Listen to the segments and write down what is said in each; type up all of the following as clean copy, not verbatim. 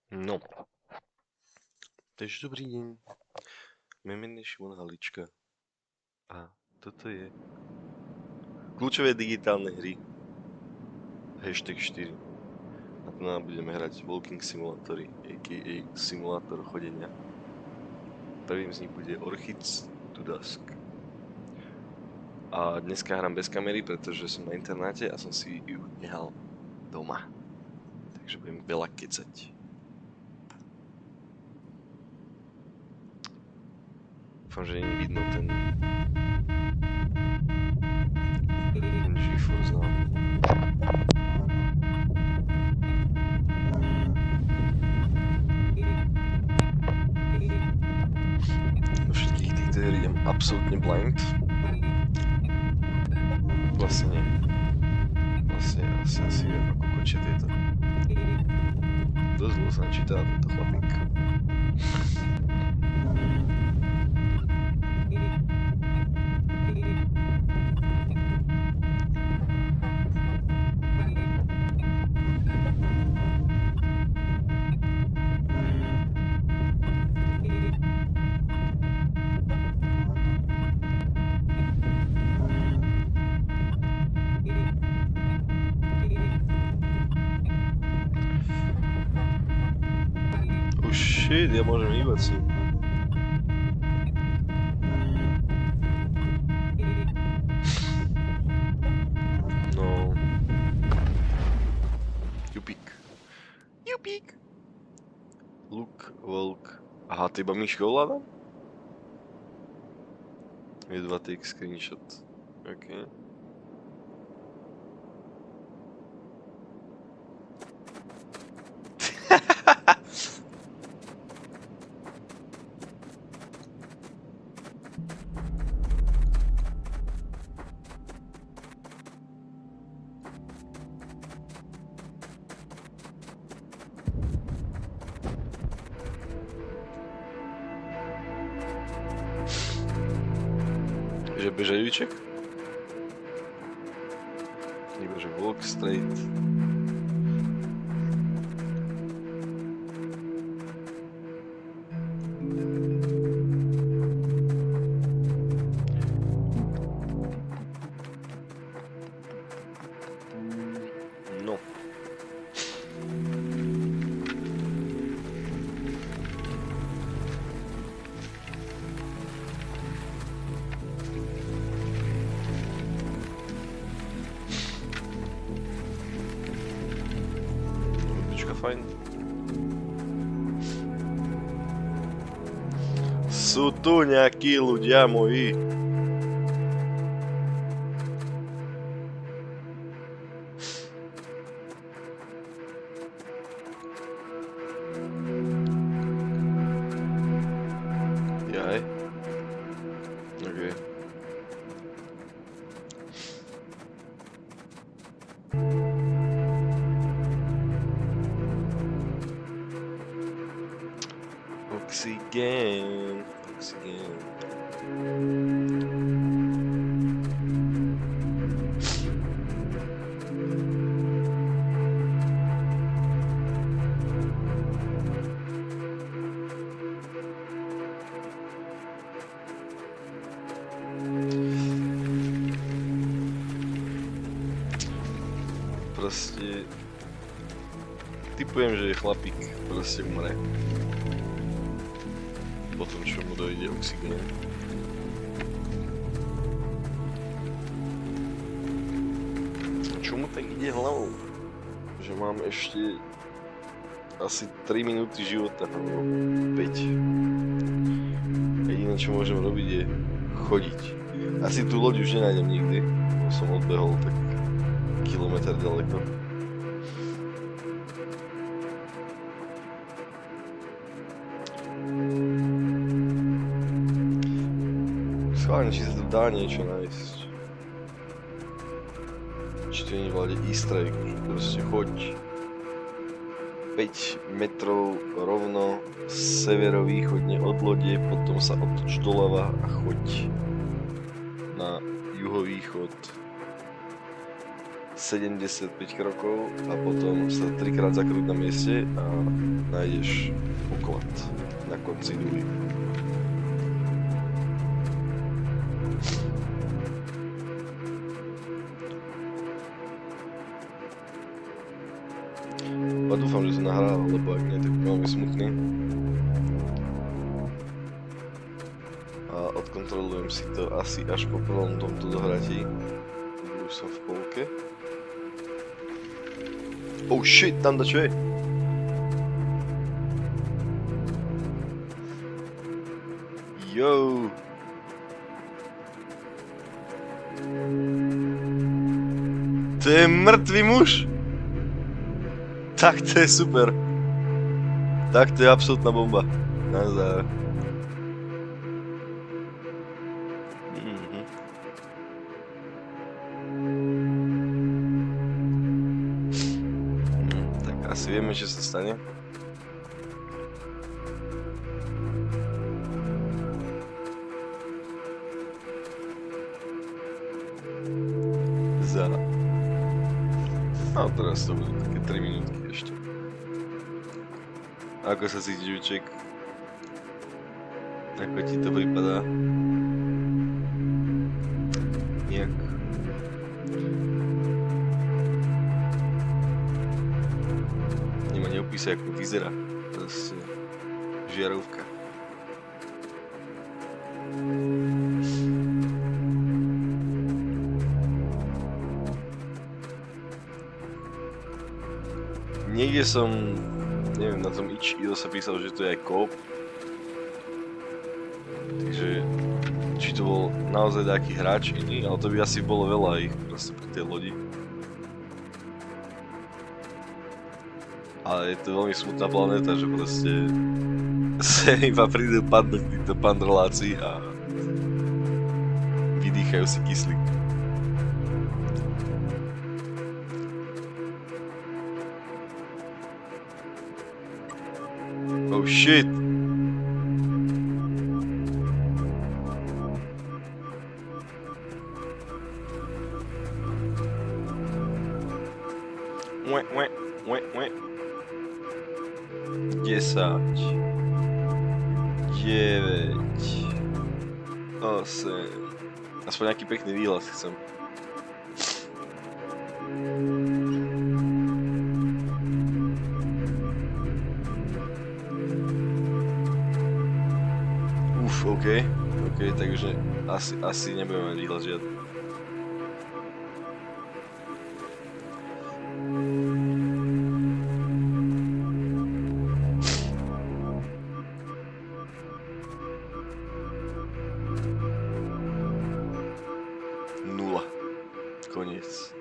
No, takže dobrý deň. Moje meno je Šimon Halička a toto je Kľúčové digitálne hry hashtag 4. A tu nám budeme hrať walking simulátory, a.k.a. simulátor chodenia. Prvým z nich bude Orchids to Dusk. A dneska hrám bez kamery, pretože som na internáte a som si ju nehal doma. Takže budem veľa kecať. Dúfam, že nie vidno ten GeForce Now. Do všetkých týchto hier idem absolútne blind. Vlastne nie. Vlastne asi viem, ako končia tieto. Dosť dlho sa načíta tento chlapík. Shit, ja môžem hýbať si. No. Jupík. Jupík. Look, walk. Aha, to iba myško ovládam? Je 2 take screenshot. OK. Že bežajúček? Iba že walk straight. No. Fajn. Sú tu nejakí ľudia moji. Jaj. OK. Oxygen. Proste typujem, že chlapík proste umre. Potom čo mu dojde oxygén. Čo mu tak ide hlavou? Že mám ešte asi 3 minúty života, alebo 5. Jediné čo môžem robiť je chodiť. Asi tú loď už nenájdem nikdy, bo som odbehol tak kilometr ďaleko. Schválne, či sa tu dá niečo nájsť. Či to nie vláde easter egg, že proste choď 5 metrov rovno severovýchodne od lode, potom sa otoč doľava a choď na juhovýchod 75 krokov a potom sa 3-krát zakrúť na mieste a nájdeš poklad na konci duly. A dúfam, že som nahral, lebo ak nie, tak veľmi smutný. A odkontrolujem si to asi až po prvom tomto dohratí. Už som v polke. Oh shit, tam čo je? Yo! To je mŕtvý muž! Tak to je super. Tak to je absolútna bomba. Nazdar. Asi vieme, čo sa stane. No teraz to budú také 3 minútky ešte. Ako sa cítiš, Uček? Ako ti to prípadá? Nejak? Neopísaj, ako vyzerá. Proste žiarovka. Niekde som, neviem, na tom itch.io sa písal, že to je aj koop. Takže, či to bol naozaj taký hráč iný, ale to by asi bolo veľa ich proste pri tej lodi. Ale je to veľmi smutná planéta, že proste sa iba prídu padnúť títo pandroláci a vydýchajú si kyslík. Oh shit! Ué. 10, 9, 8. Aspoň nejaký pekný výhlas chcem. OK, takže asi nebudeme mať výhlas žiadny. Koniec.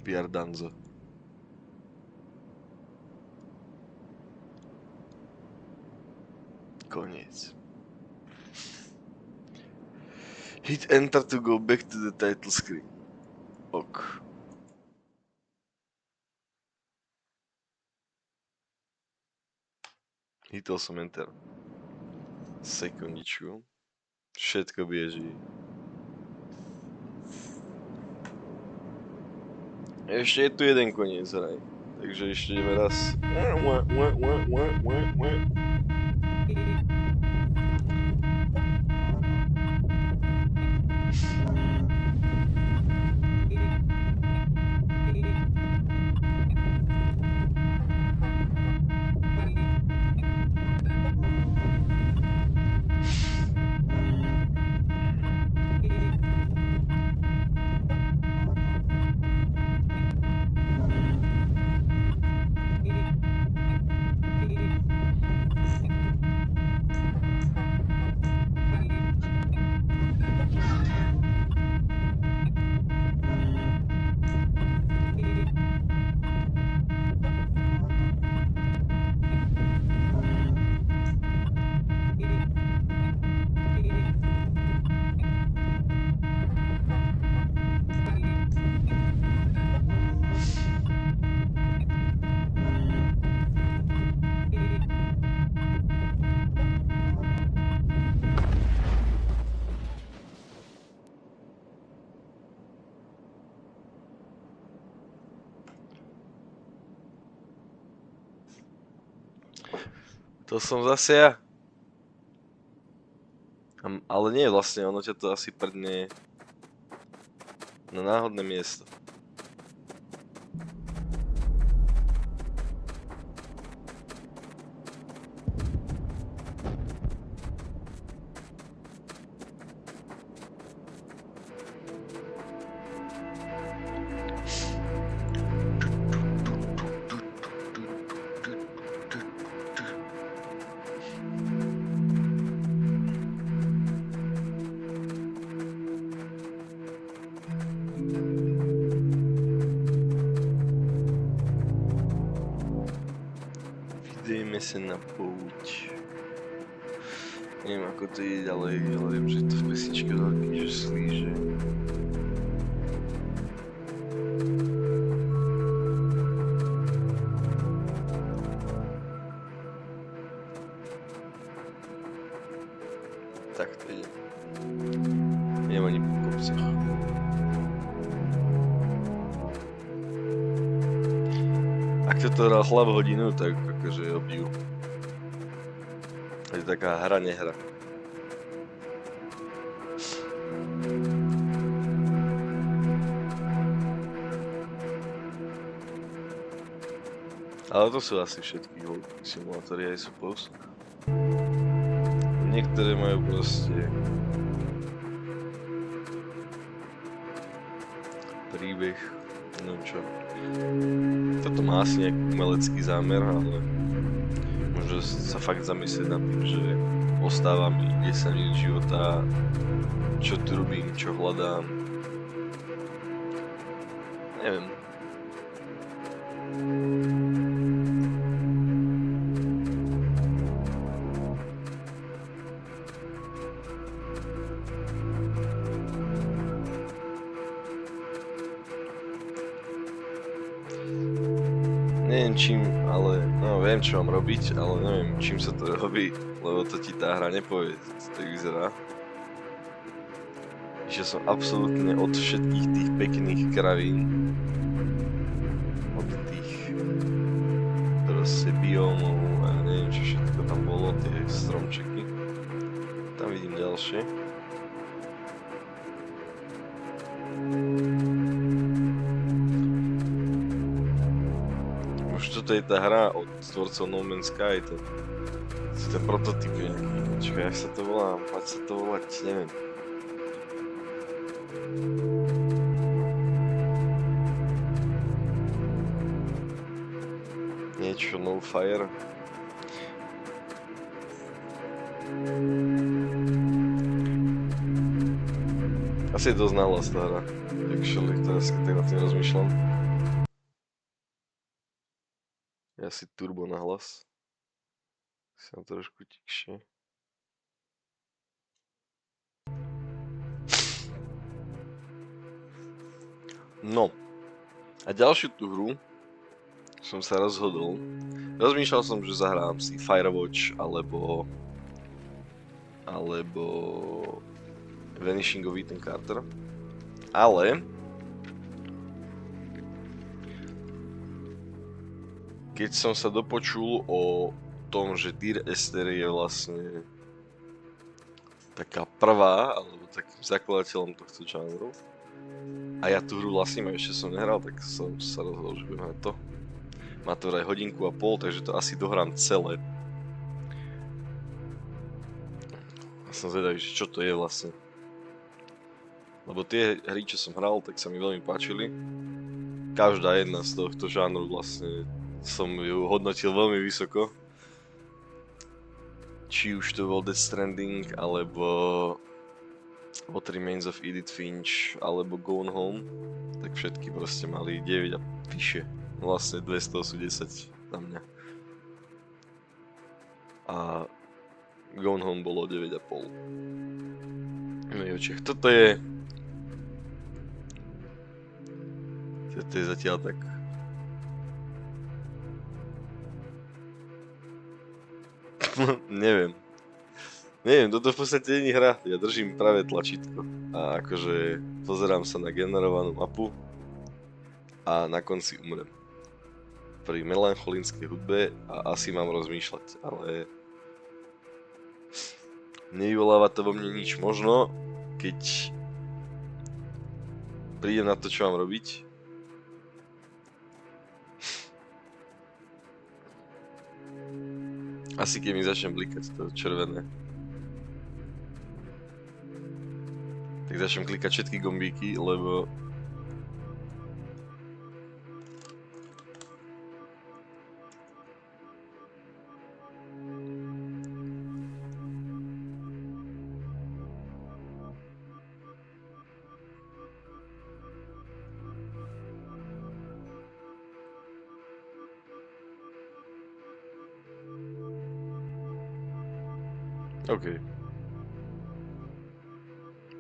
Piardanzo. Koniec. Hit enter to go back to the title screen. Ok. Hitol som enter. Sekundičku. Všetko bieží. Ešte je tu jeden koniec hraj. Takže ešte ideme raz. To som zase ja. Ale nie, vlastne, ono ťa to asi prdne na náhodné miesto. Vydejme sa na pouť. Neviem ako to ide ďalej, ale viem, že to v pesničke veľký, že slíže. Tak to ide. Neviem ani po kopcoch. Ak to hral chlap hodinu, tak akože obdiv. Je to taká hra, nehra. Ale to sú asi všetky simulátory, I suppose. Niektoré majú proste príbeh, neviem čo. Toto má asi nejaký umelecký zámer, ale môže sa fakt zamyslieť nad tým, že ostáva mi 10 minút života, čo tu robím, čo hľadám. Neviem. Neviem čím, ale no viem čo mám robiť, ale neviem čím sa to robí, lebo to ti tá hra nepovie, to tak vyzerá. Že som absolútne od všetkých tých pekných kravín, od tých proste biómov a ja neviem čo všetko tam bolo, tie stromčeky. Tam vidím ďalšie. Už toto je tá hra od tvorcov No Man's Sky, to je ten prototyp nejaký. Čakaj, jak sa to volá? Paď sa to volať, neviem. Niečo No Fire. Asi je dosť nahlas tá hra. Actually, teraz keď tak nad tým rozmýšľam. Je asi turbo nahlas. Si tam trošku tikšie. No. A ďalšiu tú hru som sa rozhodol. Rozmýšľal som, že zahrám si Firewatch alebo Vanishing of Ethan Carter. Ale keď som sa dopočul o tom, že Dear Esther je vlastne taká prvá, alebo takým zakladateľom tohto žánru, a ja tú hru vlastním a ešte som nehral, tak som sa rozhodol, že budem hrať to. Má to vraj 1.5 hodiny, takže to asi dohrám celé. A som zvedavý, že čo to je vlastne. Lebo tie hry, čo som hral, tak sa mi veľmi páčili. Každá jedna z tohto žánru vlastne som ju hodnotil veľmi vysoko. Či už to bol Death Stranding, alebo What Remains of Edith Finch, alebo Gone Home, tak všetky proste mali 9 a vyššie. Vlastne 200 sú 10 na mňa. A Gone Home bolo 9,5. No i očiach. Toto je zatiaľ tak. Neviem. Neviem, toto v podstate nie je hra. Ja držím práve tlačítko a akože pozerám sa na generovanú mapu a na konci umrem. Pri melancholinskej hudbe a asi mám rozmýšľať, ale Nevyvoláva to vo mne nič. Možno, keď prídem na to, čo mám robiť. Asi keď mi začne blikať to červené. Tak začnem klikať všetky gombíky, lebo... OK.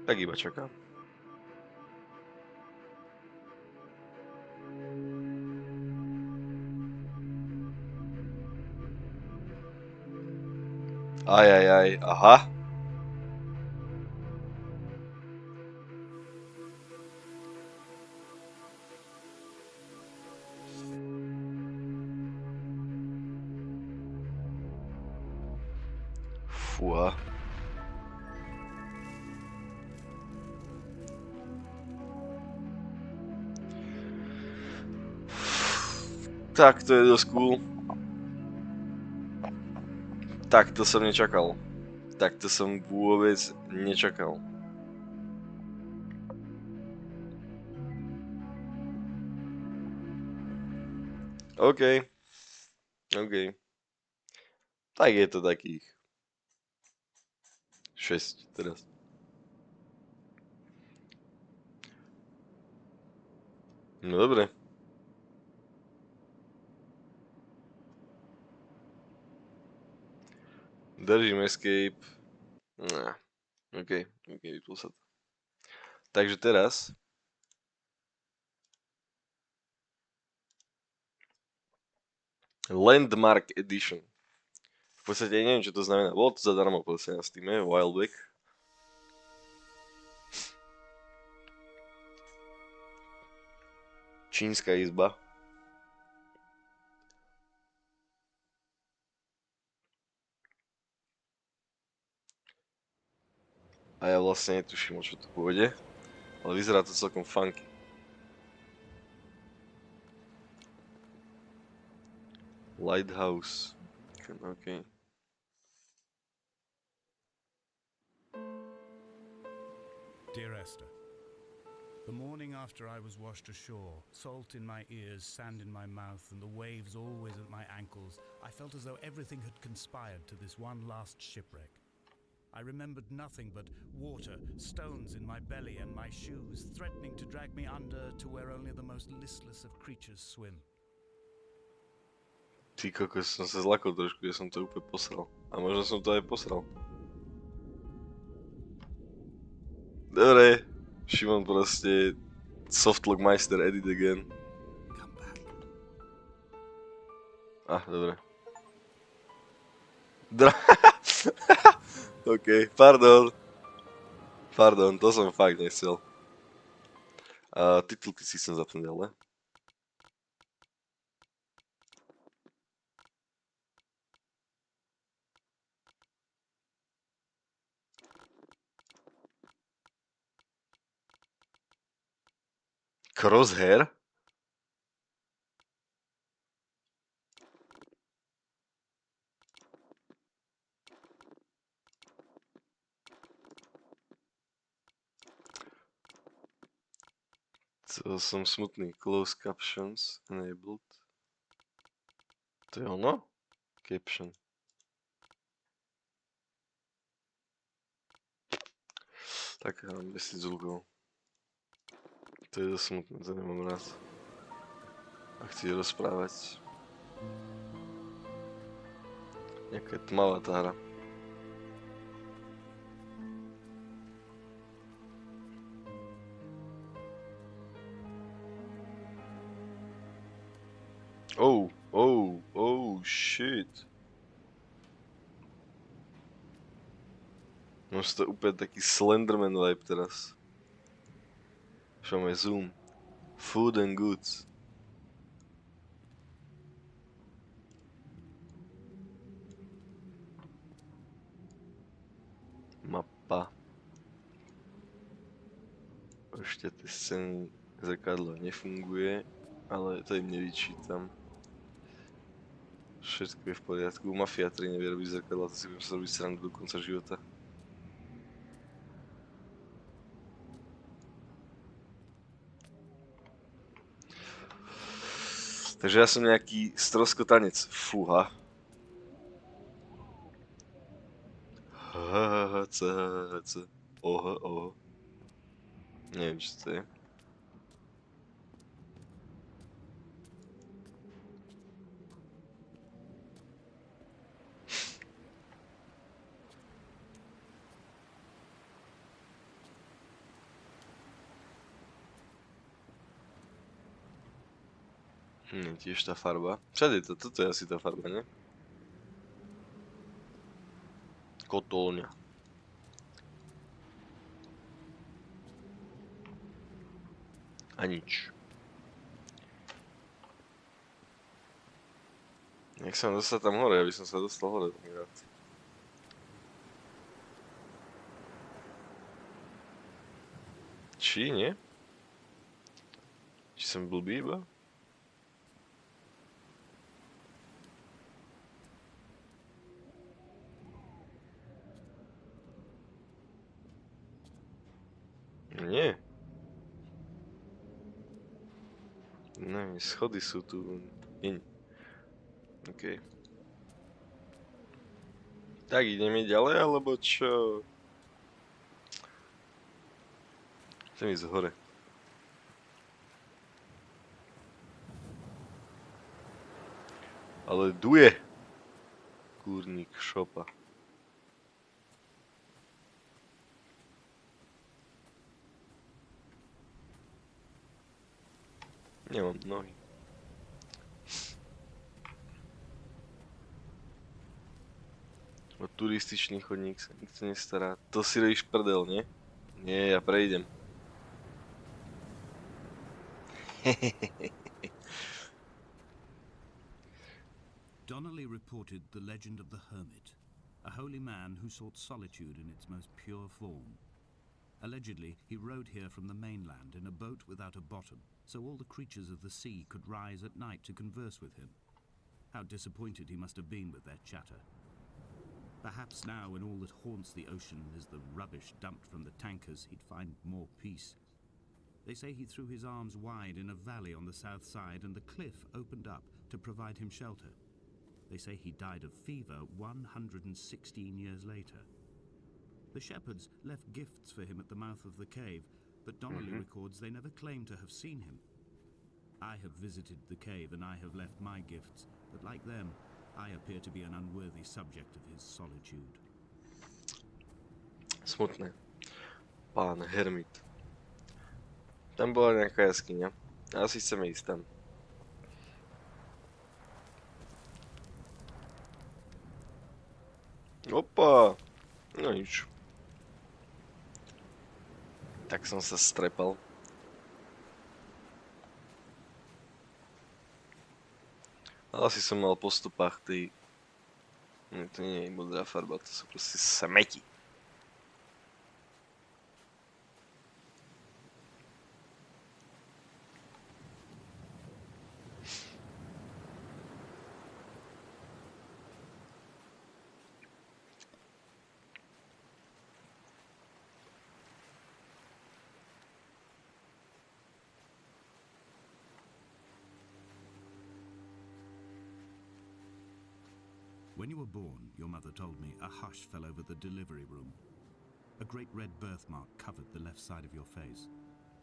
Tak iba čakám. Aj, aha. Fúha. Tak, to je dosť cool. Tak, to som nečakal. Tak, to som vôbec nečakal. OK. OK. Tak je to takých 6 teraz. No dobre. Držím escape. OK, vypol sa to. Takže teraz... Landmark Edition. V podstate neviem, čo to znamená. Bolo to zadarmo proste na Steam, a while back. Čínska izba. A ja vlastne netuším, o čo tu pôjde. Ale vyzerá to celkom funky. Lighthouse. OK. Dear Esther, the morning after I was washed ashore, salt in my ears, sand in my mouth, and the waves always at my ankles, I felt as though everything had conspired to this one last shipwreck. I remembered nothing but water, stones in my belly and my shoes, threatening to drag me under to where only the most listless of creatures swim. Ty kokos, som sa zlakol trošku, ja som to úplne posral. A možno som to aj posral. Dobre, Šimon proste Softlock Meister edit again. Dobre. OK, pardon. Pardon, to som fakt nechcel. Titulky si chcem zapnúť, ale. Crosshair? To som smutný. Close captions enabled. To je ono? Caption. Tak mám 10 zvukov. To je dosť smutné, to nemám rád. A chci rozprávať. Nejaká tmavá tá hra. Oh, shit. Máš to úplne taký Slenderman vibe teraz. Čo máme zoom. Food and goods. Ešte tie scény zrkadla nefunguje, ale to im nevyčítam. Všetko je v poriadku. Mafia 3 nevie robiť zrkadla, to si budem sa robiť srandu do konca života. Takže ja som nejaký stroskotanec. Fúha. HHC. OH. Neviem, čo to je. Tiež tá farba. Všade to, toto je asi tá farba, ne? Kotolňa. A nič. Nech sa dostať tam hore, aby som sa dostal hore. Či, nie? Či som blbý iba? Nie. Ne, schody sú tu. OK. Tak ideme ďalej, alebo čo? Chcem ísť hore. Ale duje. Kúrnik šopa. Nemám nohy. O turističný chodník sa nikto nestará. To si robíš prdel, nie? Nie, ja prejdem. Donnelly reported the legend of the hermit, a holy man who sought solitude in its most pure form. Allegedly, he rode here from the mainland in a boat without a bottom, so all the creatures of the sea could rise at night to converse with him. How disappointed he must have been with their chatter. Perhaps now, when all that haunts the ocean is the rubbish dumped from the tankers, he'd find more peace. They say he threw his arms wide in a valley on the south side, and the cliff opened up to provide him shelter. They say he died of fever 116 years later. The shepherds left gifts for him at the mouth of the cave, but Donnelly records they never claimed to have seen him. I have visited the cave and I have left my gifts, but like them, I appear to be an unworthy subject of his solitude. Smutné. Pán Hermit. Tam bola nejaká jaskyňa. Asi chceme ísť tam. Opa! No nič. Tak som sa strepal. Asi som mal po stopách tej... To nie je modrá farba, to sú proste smeti. When you were born, your mother told me, a hush fell over the delivery room. A great red birthmark covered the left side of your face.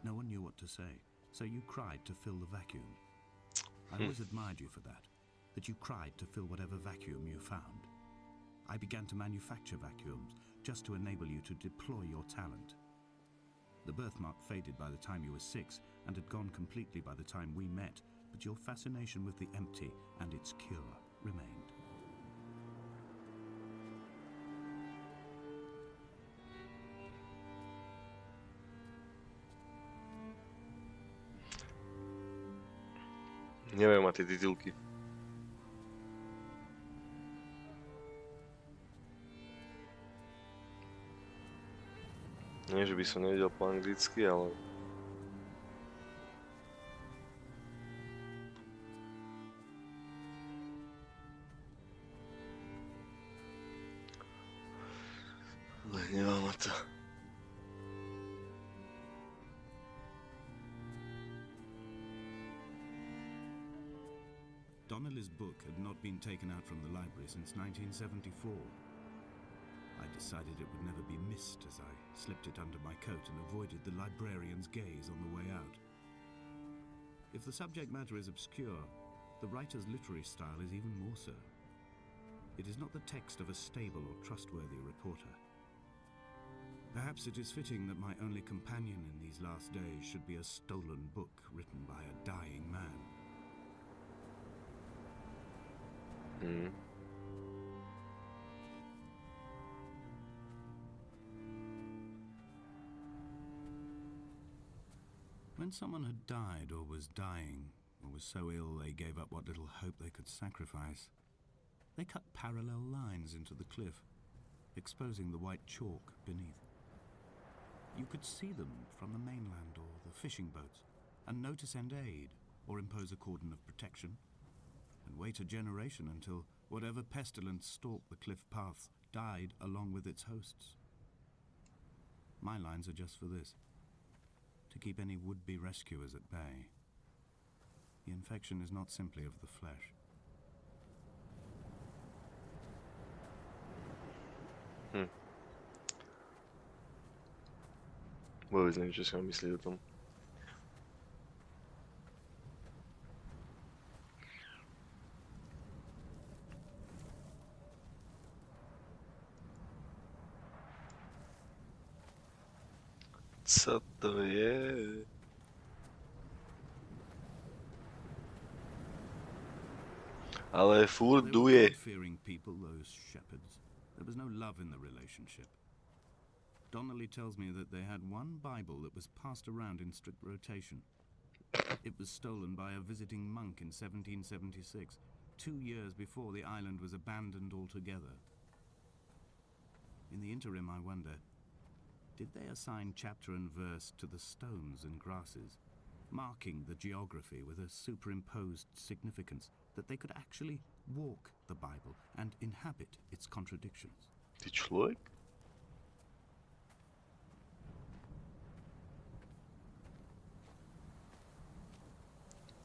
No one knew what to say, so you cried to fill the vacuum. I always admired you for that you cried to fill whatever vacuum you found. I began to manufacture vacuums just to enable you to deploy your talent. The birthmark faded by the time you were 6 and had gone completely by the time we met, but your fascination with the empty and its cure remained. Neviem mať tie titulky. Nie, že by som nevedel po anglicky, ale Hnevá ma to. Donnelly's book had not been taken out from the library since 1974. I decided it would never be missed as I slipped it under my coat and avoided the librarian's gaze on the way out. If the subject matter is obscure, the writer's literary style is even more so. It is not the text of a stable or trustworthy reporter. Perhaps it is fitting that my only companion in these last days should be a stolen book written by a dying man. When someone had died or was dying, or was so ill they gave up what little hope they could sacrifice, they cut parallel lines into the cliff, exposing the white chalk beneath. You could see them from the mainland or the fishing boats, and know to send aid or impose a cordon of protection, and wait a generation until whatever pestilence stalked the cliff paths died along with its hosts. My lines are just for this: to keep any would-be rescuers at bay. The infection is not simply of the flesh. Vôbec neviem, čo si mám myslieť o tom. Co to je? Ale furt They were duje. God-fearing people, those shepherds. There was no love in the relationship. Donnelly tells me that they had one Bible that was passed around in strict rotation. It was stolen by a visiting monk in 1776, 2 years before the island was abandoned altogether. In the interim, I wonder, did they assign chapter and verse to the stones and grasses, marking the geography with a superimposed significance, that they could actually walk the Bible and inhabit its contradictions? Ty človek?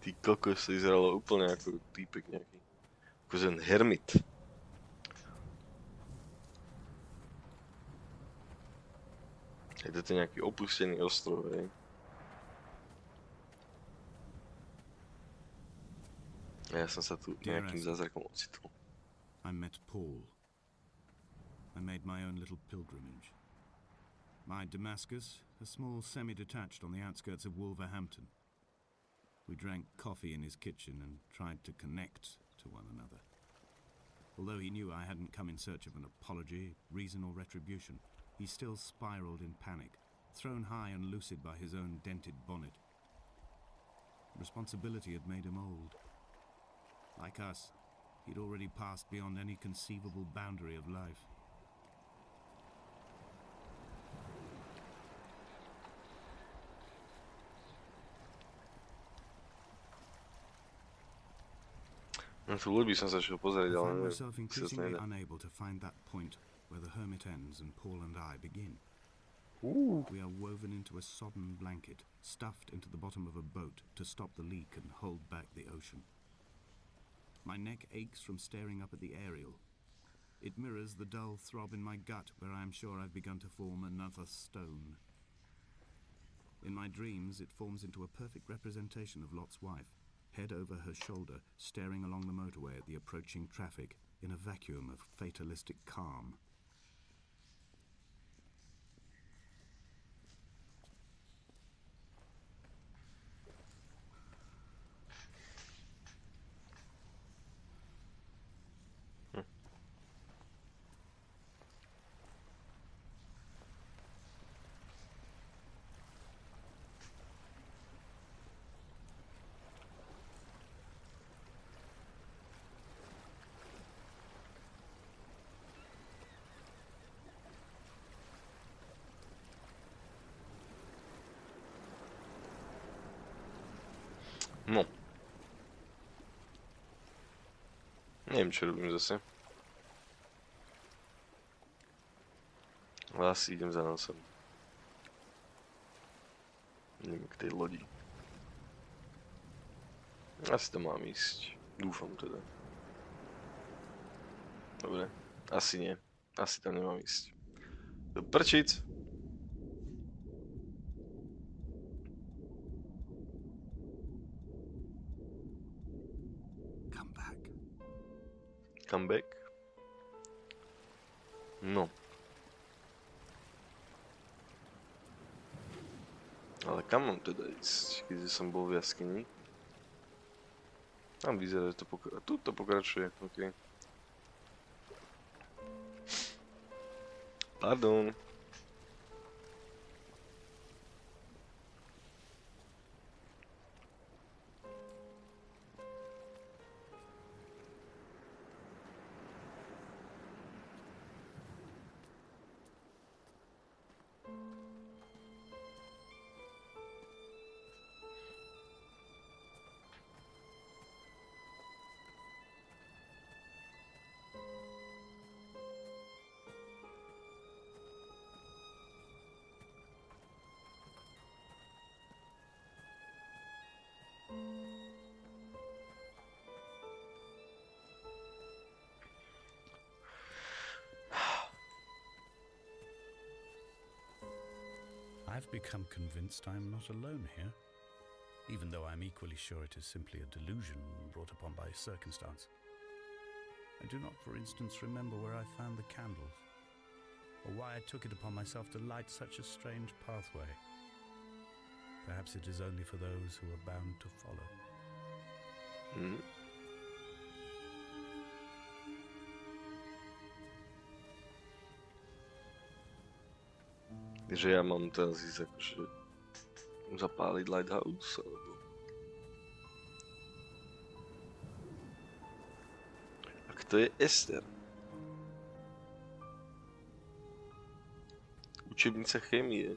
Ty kokos, to vyzeralo úplne ako týpek nejaký. Ako ten hermit. Je to nejaký opustený ostrov, hej. A ja som sa tu nejakým zázrakom ocitol. I met Paul. I made my own little pilgrimage. My Damascus, a small semi-detached on the outskirts of Wolverhampton. We drank coffee in his kitchen and tried to connect to one another. Although he knew I hadn't come in search of an apology, reason or retribution, he still spiraled in panic, thrown high and lucid by his own dented bonnet. Responsibility had made him old. Like us, he'd already passed beyond any conceivable boundary of life. No tu ľudí som sa šiel pozrieť, I ale found neviem, myself si sa to increasingly nedá. unable to find that point where the hermit ends and Paul and I begin. We are woven into a sodden blanket, stuffed into the bottom of a boat to stop the leak and hold back the ocean. My neck aches from staring up at the aerial. It mirrors the dull throb in my gut where I am sure I've begun to form another stone. In my dreams, it forms into a perfect representation of Lot's wife, head over her shoulder, staring along the motorway at the approaching traffic in a vacuum of fatalistic calm. No. Neviem, čo robím zase. Asi idem za nosom. Idem k tej lodi. Asi tam mám ísť. Dúfam teda. Dobre. Asi nie. Asi tam nemám ísť. Do prčic! Come back. Come back? No. Ale kam mám teda ísť, keď som bol v jaskyni? Tam vyzerá, že to pokračuje. Tu to pokračuje, okej. Pardon. I've become convinced I am not alone here, even though I'm equally sure it is simply a delusion brought upon by circumstance. I do not, for instance, remember where I found the candles, or why I took it upon myself to light such a strange pathway. Perhaps it is only for those who are bound to follow. Že ja mám teraz ísť akože zapáliť lighthouse, alebo... A kto je Ester? Učebnica chémie.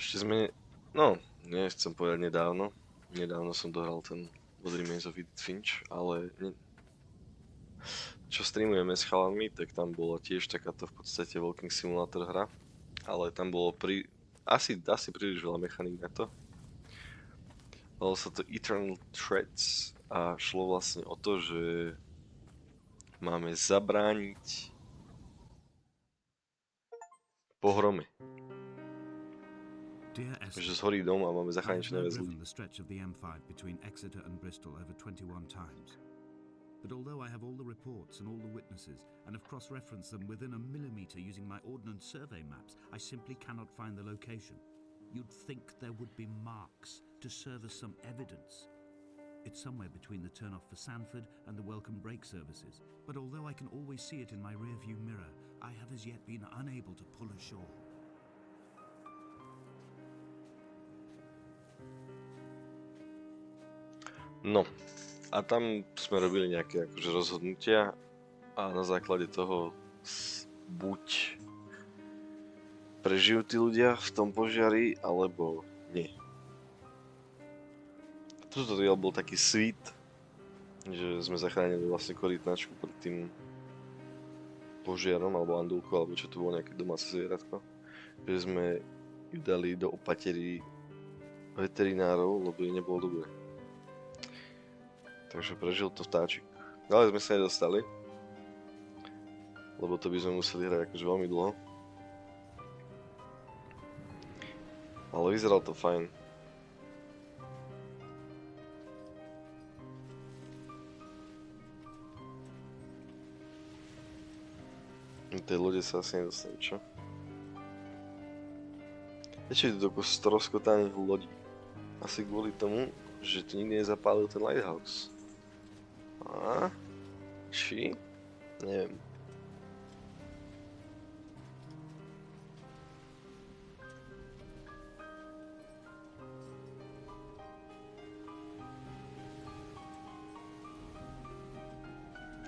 Ešte sme... No, nechcem povedať nedávno. Nedávno som dohral ten Modrý Maze of Edith Finch, ale... Čo streamujeme s chalanmi, tak tam bola tiež takáto v podstate walking simulator hra. Ale tam bolo asi príliš veľa mechaník na to. Volalo sa to Eternal Threads a šlo vlastne o to, že máme zabrániť pohrome. Dear Esther, Že zhorí dom a máme I zachrániť have čo now najviac ľudí. driven the stretch of the M5 between Exeter and Bristol over 21 times. But although I have all the reports and all the witnesses, and have cross-referenced them within a millimetre using my ordnance survey maps, I simply cannot find the location. You'd think there would be marks to serve as some evidence. It's somewhere between the turn-off for Sanford and the welcome break services. But although I can always see it in my rear-view mirror, I have as yet been unable to pull ashore. No, a tam sme robili nejaké akože rozhodnutia a na základe toho buď prežijú tí ľudia v tom požiari, alebo nie. Tutorial bol taký sweet, že sme zachránili vlastne korytnačku pred tým požiarom, alebo andulku, alebo čo to bolo, nejaké domáce zvieratko. Že sme ju dali do opatery veterinárov, lebo jej nebolo dobre. Takže prežil to vtáčik. Ale sme sa nedostali. Lebo to by sme museli hrať akože veľmi dlho. Ale vyzeral to fajn. Na tej lode sa asi nedostane, čo? Prečo je to toľko stroskotaných lodí? Asi kvôli tomu, že tu nikdy nezapálil ten lighthouse. A? Či? Neviem.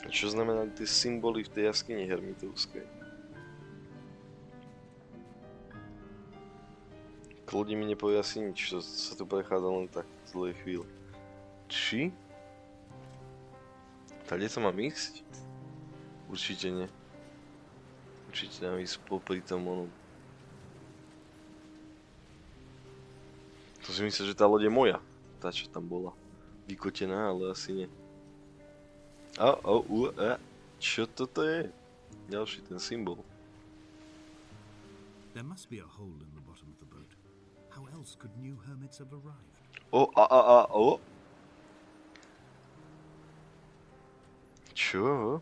Čo znamená tie symboly v tej jaskyni hermitovskej? Kľudne mi nepovie asi nič, to sa tu prechádza len tak v zlej chvíli. Či? Tade sa mám ísť? Určite nie. Určite nám ísť popri tom onom. To si myslím, že tá loď je moja. Tá, čo tam bola. Vykotená, ale asi nie. Čo toto je? Ďalší ten symbol. There must be a hole in the bottom of the boat. How else could new hermits have arrived? Čo?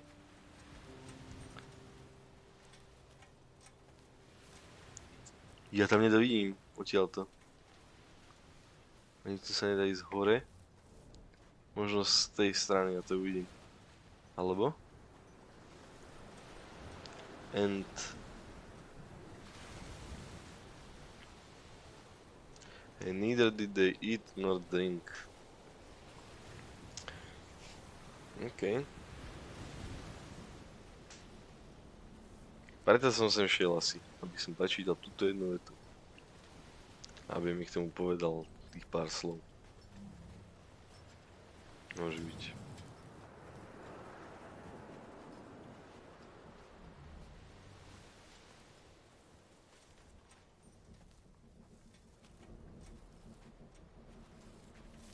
Ja tam nedovidím odtiaľto. Ani tu sa nedá ísť hore. Možno z tej strany ja to uvidím. Alebo? And neither did they eat nor drink. OK. Preto som sem šiel asi, aby som prečítal túto jednu vetu. Aby mi k tomu povedal tých pár slov. Môže byť.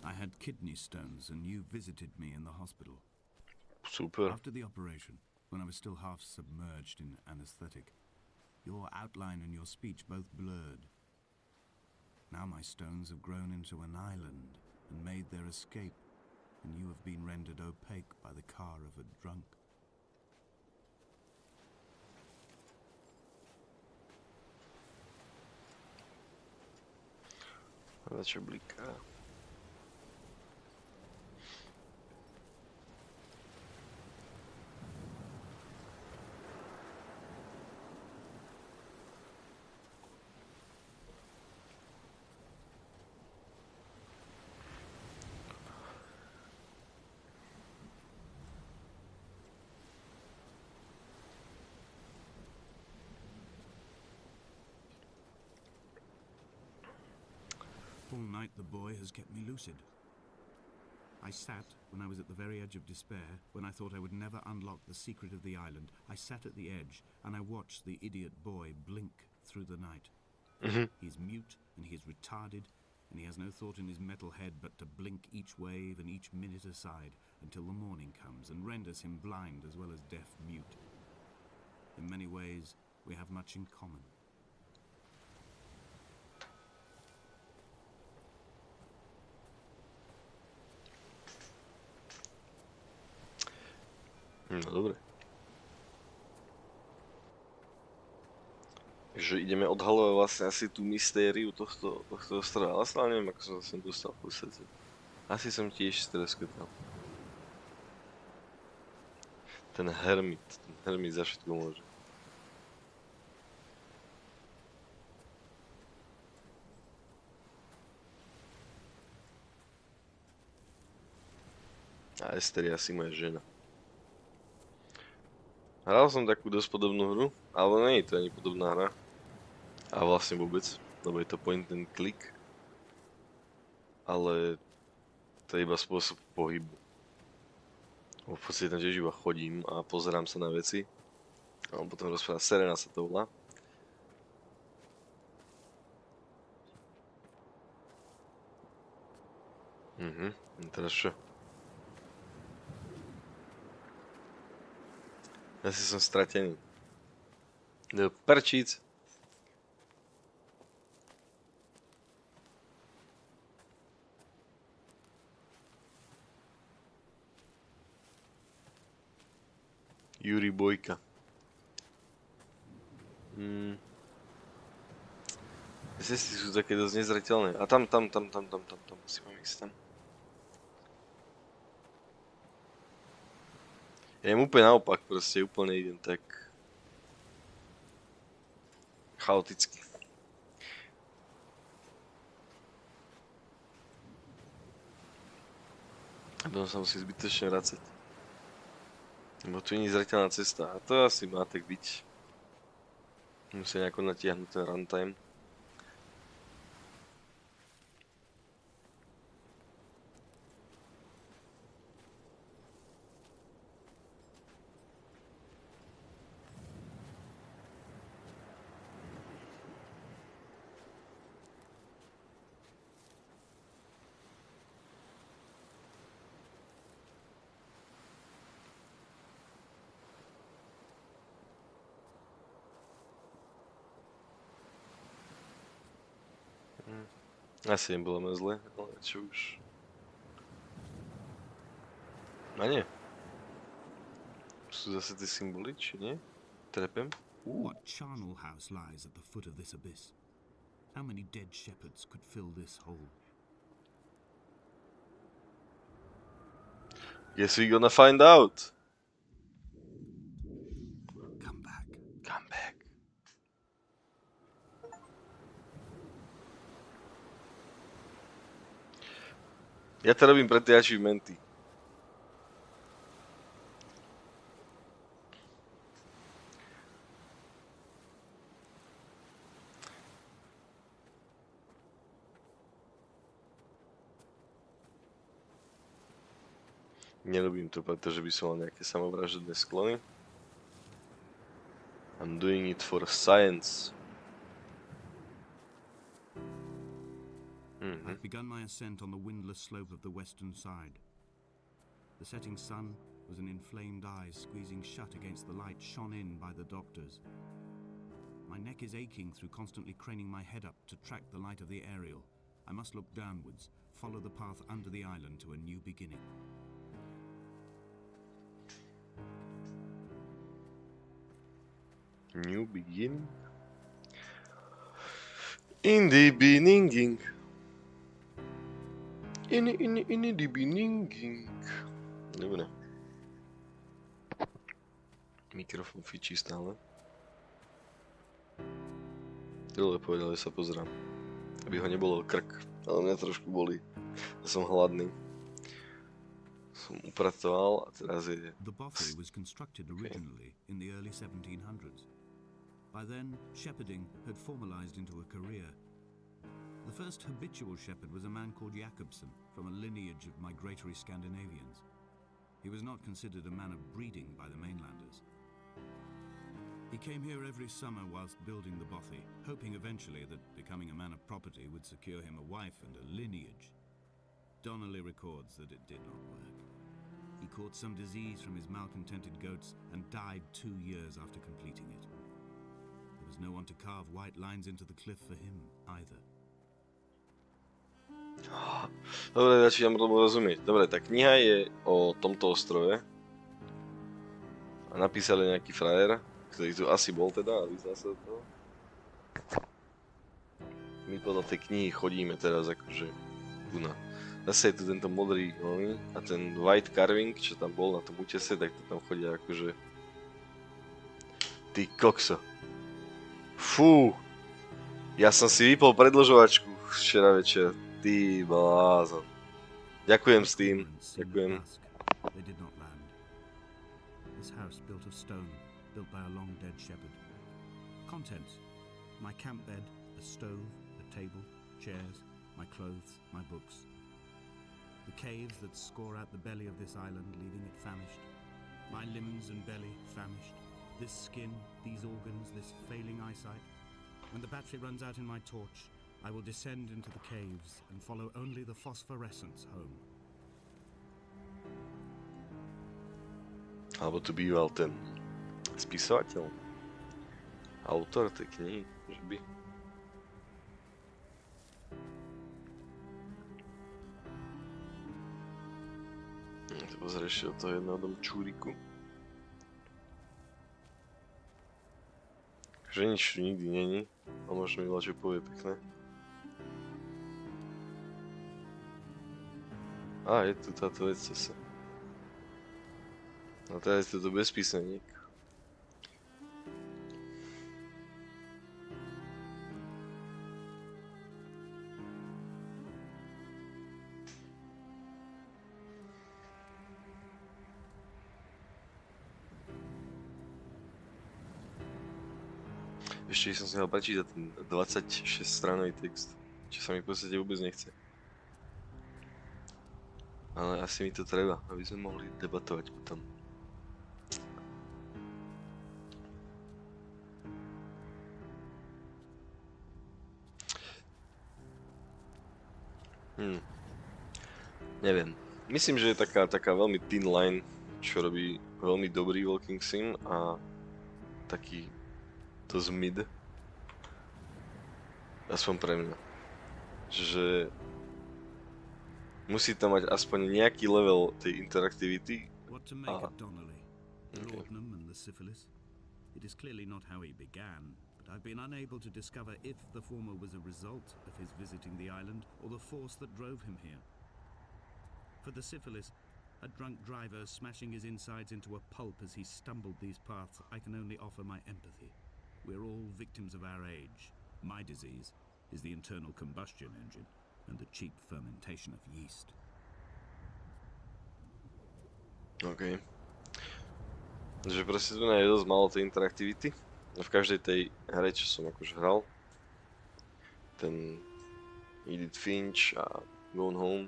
I had kidney stones and you visited me in the hospital. Super. After the operation, when I was still half submerged in anesthetic, your outline and your speech both blurred. Now my stones have grown into an island and made their escape, and you have been rendered opaque by the car of a drunk. Začo bliká. All night the boy has kept me lucid. I sat, when I was at the very edge of despair, when I thought I would never unlock the secret of the island, I sat at the edge, and I watched the idiot boy blink through the night. He's mute, and he is retarded, and he has no thought in his metal head but to blink each wave and each minute aside until the morning comes and renders him blind as well as deaf-mute. In many ways, we have much in common. No dobre. Takže ideme odhalovať vlastne asi tú mystériu tohto ostrova. Ale stále neviem, ako som sa sem dostal v podstate. Asi som tiež streskotal. Ten hermit za všetko môže. A Ester je asi moja žena. Hral som takú dosť podobnú hru, ale nie je to ani podobná hra. A vlastne vôbec, lebo je to point and click. Ale to je iba spôsob pohybu. V podstate tam tiež iba chodím a pozerám sa na veci. A potom rozprávam, Serena sa to volá. Teraz čo? Asi som stratený. Do prčíc. Juri Bojka. Cesty sú také dosť nezreteľné. A tam si mám ísť tam. Ja idem úplne naopak, proste úplne idem tak chaoticky. A potom sa musím zbytočne vracať. Lebo tu nie je zreteľná cesta. A to asi má tak byť. Musia nejako natiahnuť ten runtime. Asi nebolo moc zle, ale čo už. A nie. Sú zase tie symboly, či nie? Trepem? What charnel house lies at the foot of this abyss? How many dead shepherds could fill this hole? Guess we gonna find out. Come back. Come back. Ja to robím pre tie achievementy. Nerobím to, pretože by som mal nejaké samovražedné sklony. I'm doing it for science. I've begun my ascent on the windless slope of the western side. The setting sun was an inflamed eye squeezing shut against the light shone in by the doctors. My neck is aching through constantly craning my head up to track the light of the aerial. I must look downwards, follow the path under the island to a new beginning. New beginning? In the beginning. In the beginning. Dobre. Mikrofón fičí stále. Dole povedal, že sa pozerám. Aby ho nebolo krk. Ale mňa trošku bolí. Ja som hladný. Som upratoval a teraz je... The bothy was constructed originally in the early 1700s. By then, shepherding had formalized into a career. The first habitual shepherd was a man called Jakobsen, from a lineage of migratory Scandinavians. He was not considered a man of breeding by the mainlanders. He came here every summer whilst building the bothy, hoping eventually that becoming a man of property would secure him a wife and a lineage. Donnelly records that it did not work. He caught some disease from his malcontented goats and died 2 years after completing it. There was no one to carve white lines into the cliff for him either. Dobre, začínam tomu rozumieť. Dobre, tá kniha je o tomto ostrove. A napísal je nejaký frajer, ktorý tu asi bol teda a vyzná sa do toho. My podľa tej knihy chodíme teraz akože Guna. Zase je tu tento modrý a ten white carving, čo tam bol na tom útese, tak to tam chodia akože... Ty kokso. Fú. Ja som si vypol predĺžovačku včera večer. Ty blázon. Ďakujem s tým. Ďakujem. They did not land. This house built of stone, built by a long dead shepherd. Contents: my camp bed, a stove, a table, chairs, my clothes, my books. The caves that score out the belly of this island, leaving it famished. My limbs and belly famished. This skin, these organs, this failing eyesight. When the battery runs out in my torch, I will descend into the caves and follow only the phosphorescence home. Alebo tu býval ten spisovateľ. Autor tej knihy, že by. To pozrieš od toho jedného domu čúriku. Že nič tu nikdy není. A možno mi čo povie pekné. A, je tu táto vec zase. A teraz je to bezpísmeník. Ešte som si mal prečítať ten 26-stranový text, čo sa mi v podstate vôbec nechce. Ale asi mi to treba, aby sme mohli debatovať potom. Neviem. Myslím, že je taká veľmi thin line, čo robí veľmi dobrý walking sim a taký dosť mid. Aspoň pre mňa. Že musí tam mať aspoň nejaký level tej interaktivity. What to make of Donnelly, the laudanum and the syphilis? It is clearly not how he began, but I've been unable to discover if the former was a result of his visiting the island or the force that drove him here. For the syphilis, a drunk driver smashing his insides into a pulp as he stumbled these paths, I can only offer my empathy. We're all victims of our age. My disease is the internal combustion engine and the cheap fermentation of yeast. OK. Takže proste tu je dosť málo tej interaktivity. V každej tej hre, čo som akože hral, ten Edith Finch a Gone Home.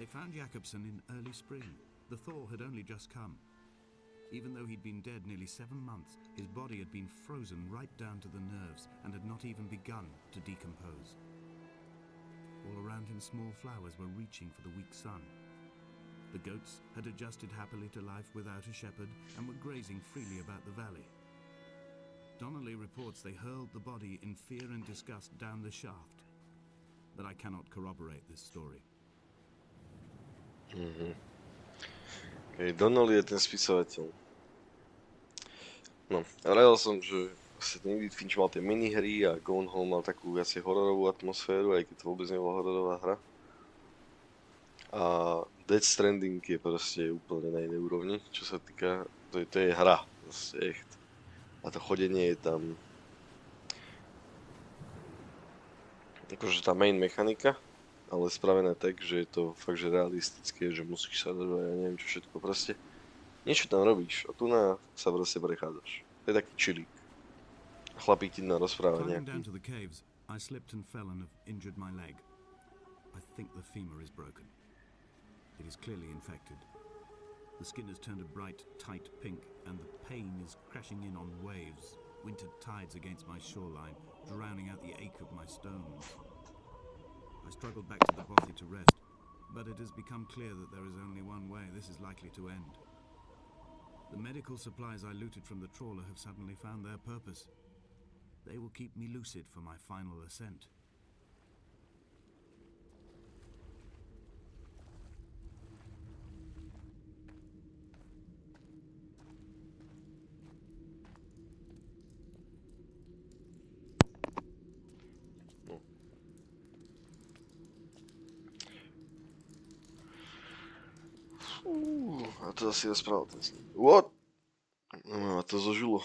They found Jakobsen in early spring. The thaw had only just come. Even though he'd been dead nearly 7 months, his body had been frozen right down to the nerves and had not even begun to decompose. All around him small flowers were reaching for the weak sun. The goats had adjusted happily to life without a shepherd and were grazing freely about the valley. Donnelly reports they hurled the body in fear and disgust down the shaft. But I cannot corroborate this story. Okay, Donnelly je ten spisovateľ. No, hral som, že ten Edith Finch mal tie minihry a Gone Home mal takú asi hororovú atmosféru, aj keď to vôbec nebola hororová hra. A Death Stranding je proste úplne na inej úrovni, čo sa týka, to je hra, proste echt. A to chodenie je tam, akože tá main mechanika, ale spravené tak, že je to fakt, že realistické, že musíš sa držať, ja neviem čo všetko, proste niečo tam robíš a tu sa proste prechádzaš. To je taký chillík. Chlapík ti rozpráva nejaký. Down to the caves, I slipped and fell and have injured my leg. I think the femur is broken. It is clearly infected. The skin has turned a bright, tight pink, and the pain is crashing in on waves, winter tides against my shoreline, drowning out the ache of my stones. I struggled back to the bothy to rest, but it has become clear that there is only one way this is likely to end. The medical supplies I looted from the trawler have suddenly found their purpose. They will keep me lucid for my final ascent. A to asi rozprával ten sníh. What? No, a to zožilo.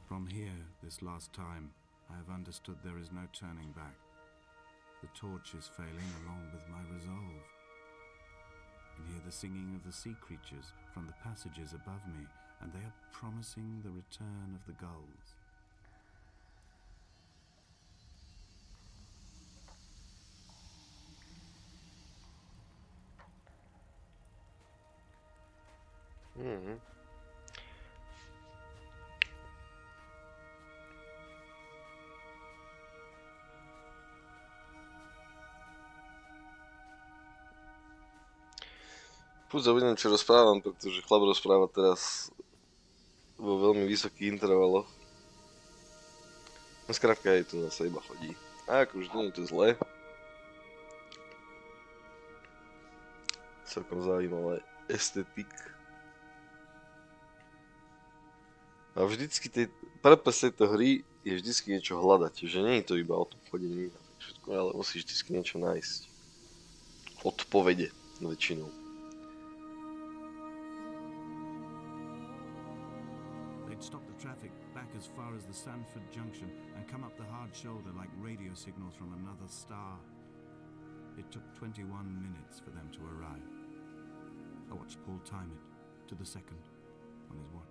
From here, this last time, I have understood there is no turning back. The torch is failing along with my resolve. And hear the singing of the sea creatures from the passages above me, and they are promising the return of the gulls. Furt zabudnem, čo rozprávam, pretože chlap rozpráva teraz vo veľmi vysokých intervaloch. No skrátka aj to zase iba chodí. A akože nie je to zlé. Celkom zaujímavé estetik. A vždycky purpose tejto hry je vždycky niečo hľadať, že nie je to iba o tom chodení a tak všetko, ale musíš vždycky niečo nájsť. Odpovede väčšinou. They'd stop the traffic back as far as the Sanford Junction and come up the hard shoulder like radio signals from another star. It took 21 minutes for them to arrive. I watched Paul time it to the second on his watch.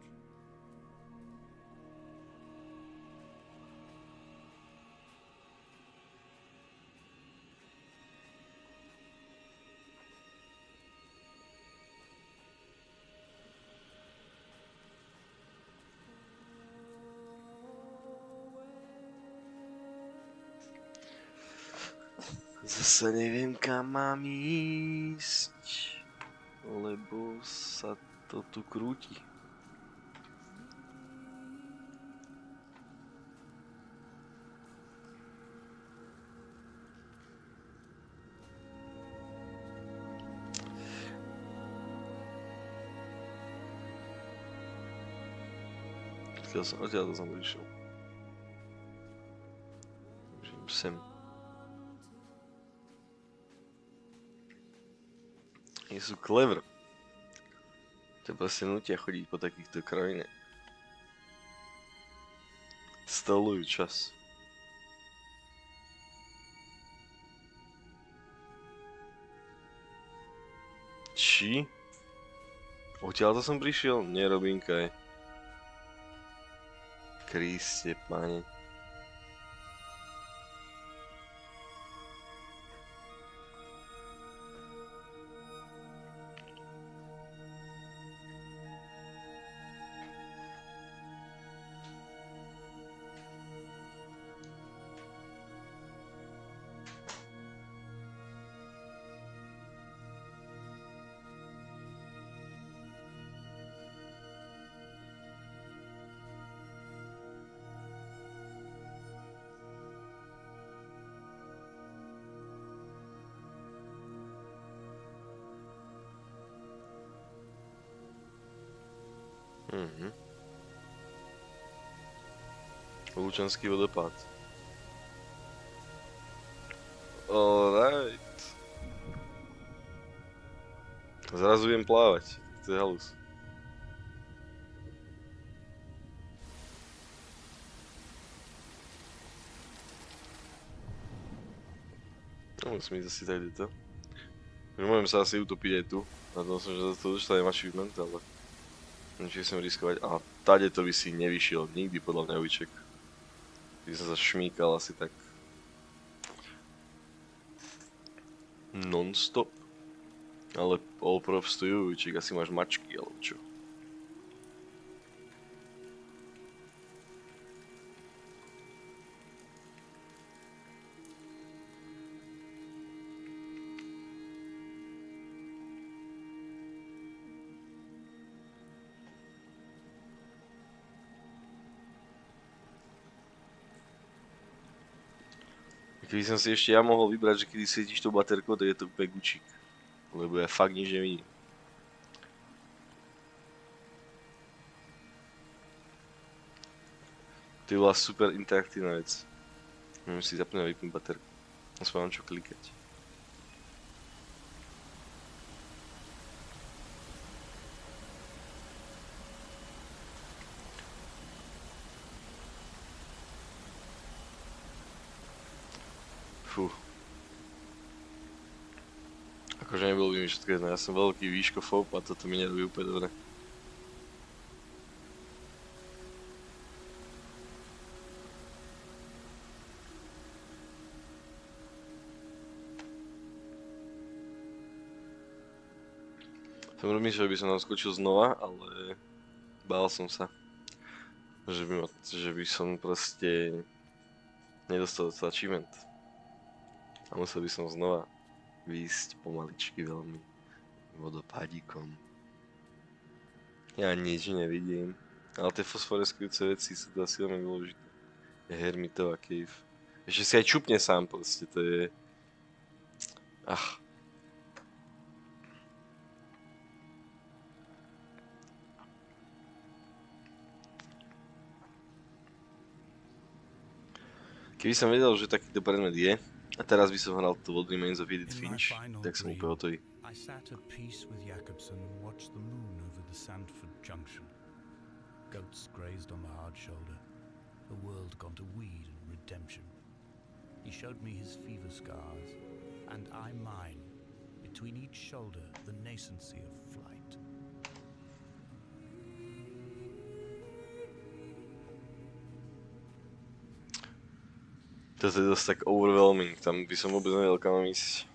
Zase neviem, kam mám ísť, lebo sa to tu krúti. Odtiaľ som prišiel. Žijem sem. Nie sú clever. To proste nutia chodiť po takýchto krajinách. Stolujú čas. Či? Odtiaľ to som prišiel? Nerobinkaj. Kriste, pane. Lučanský vodopád. Alright. Zrazu viem plávať. To je halus. No, musím ísť asi tady to. Môžem sa asi utopiť aj tu. Na tom som, že za to dostanem achievement, ale... Či chcem riskovať. A tade to by si nevyšiel nikdy podľa mňa ujíček. By som sa šmíkal asi tak... non-stop. Ale all props to you, ujíček, asi máš mačky, alebo čo? Keby som si ešte ja mohol vybrať, že kedy svietíš tou baterkou, tak je to úplne gučík. Lebo ja fakt nič nevidím. To bola super interaktívna vec. Môžem si zapnúť a vypnúť baterku. Aspoň mám čo klikať. Fú. Akože nebolo by mi všetko jedno, ja som veľký výškofób a toto mi nerobí úplne dobre. Som rozmýšľal, že by som tam skočil znova, ale bál som sa, že by som proste nedostal to achievement. A musel by som znova výjsť pomaličky veľmi vodopádíkom. Ja nič nevidím, ale tie fosforeskujúce veci sú to asi veľmi dôležité. Je Hermitová cave. Ešte si aj čupne sám proste, to je... Ach. Keby som vedel, že takýto predmet je, a teraz by som hral to What Remains of Edith Finch, tak som úplne hotový. I sat at peace with Jakobsen and watched the moon over the Sandford Junction. Goats grazed on the hard shoulder. A world gone to weed and redemption. He showed me his fever scars and I mine. Between each shoulder, the nascency of flight. To je dosť tak overwhelming, tam by som vôbec nevedel kam mám ísť.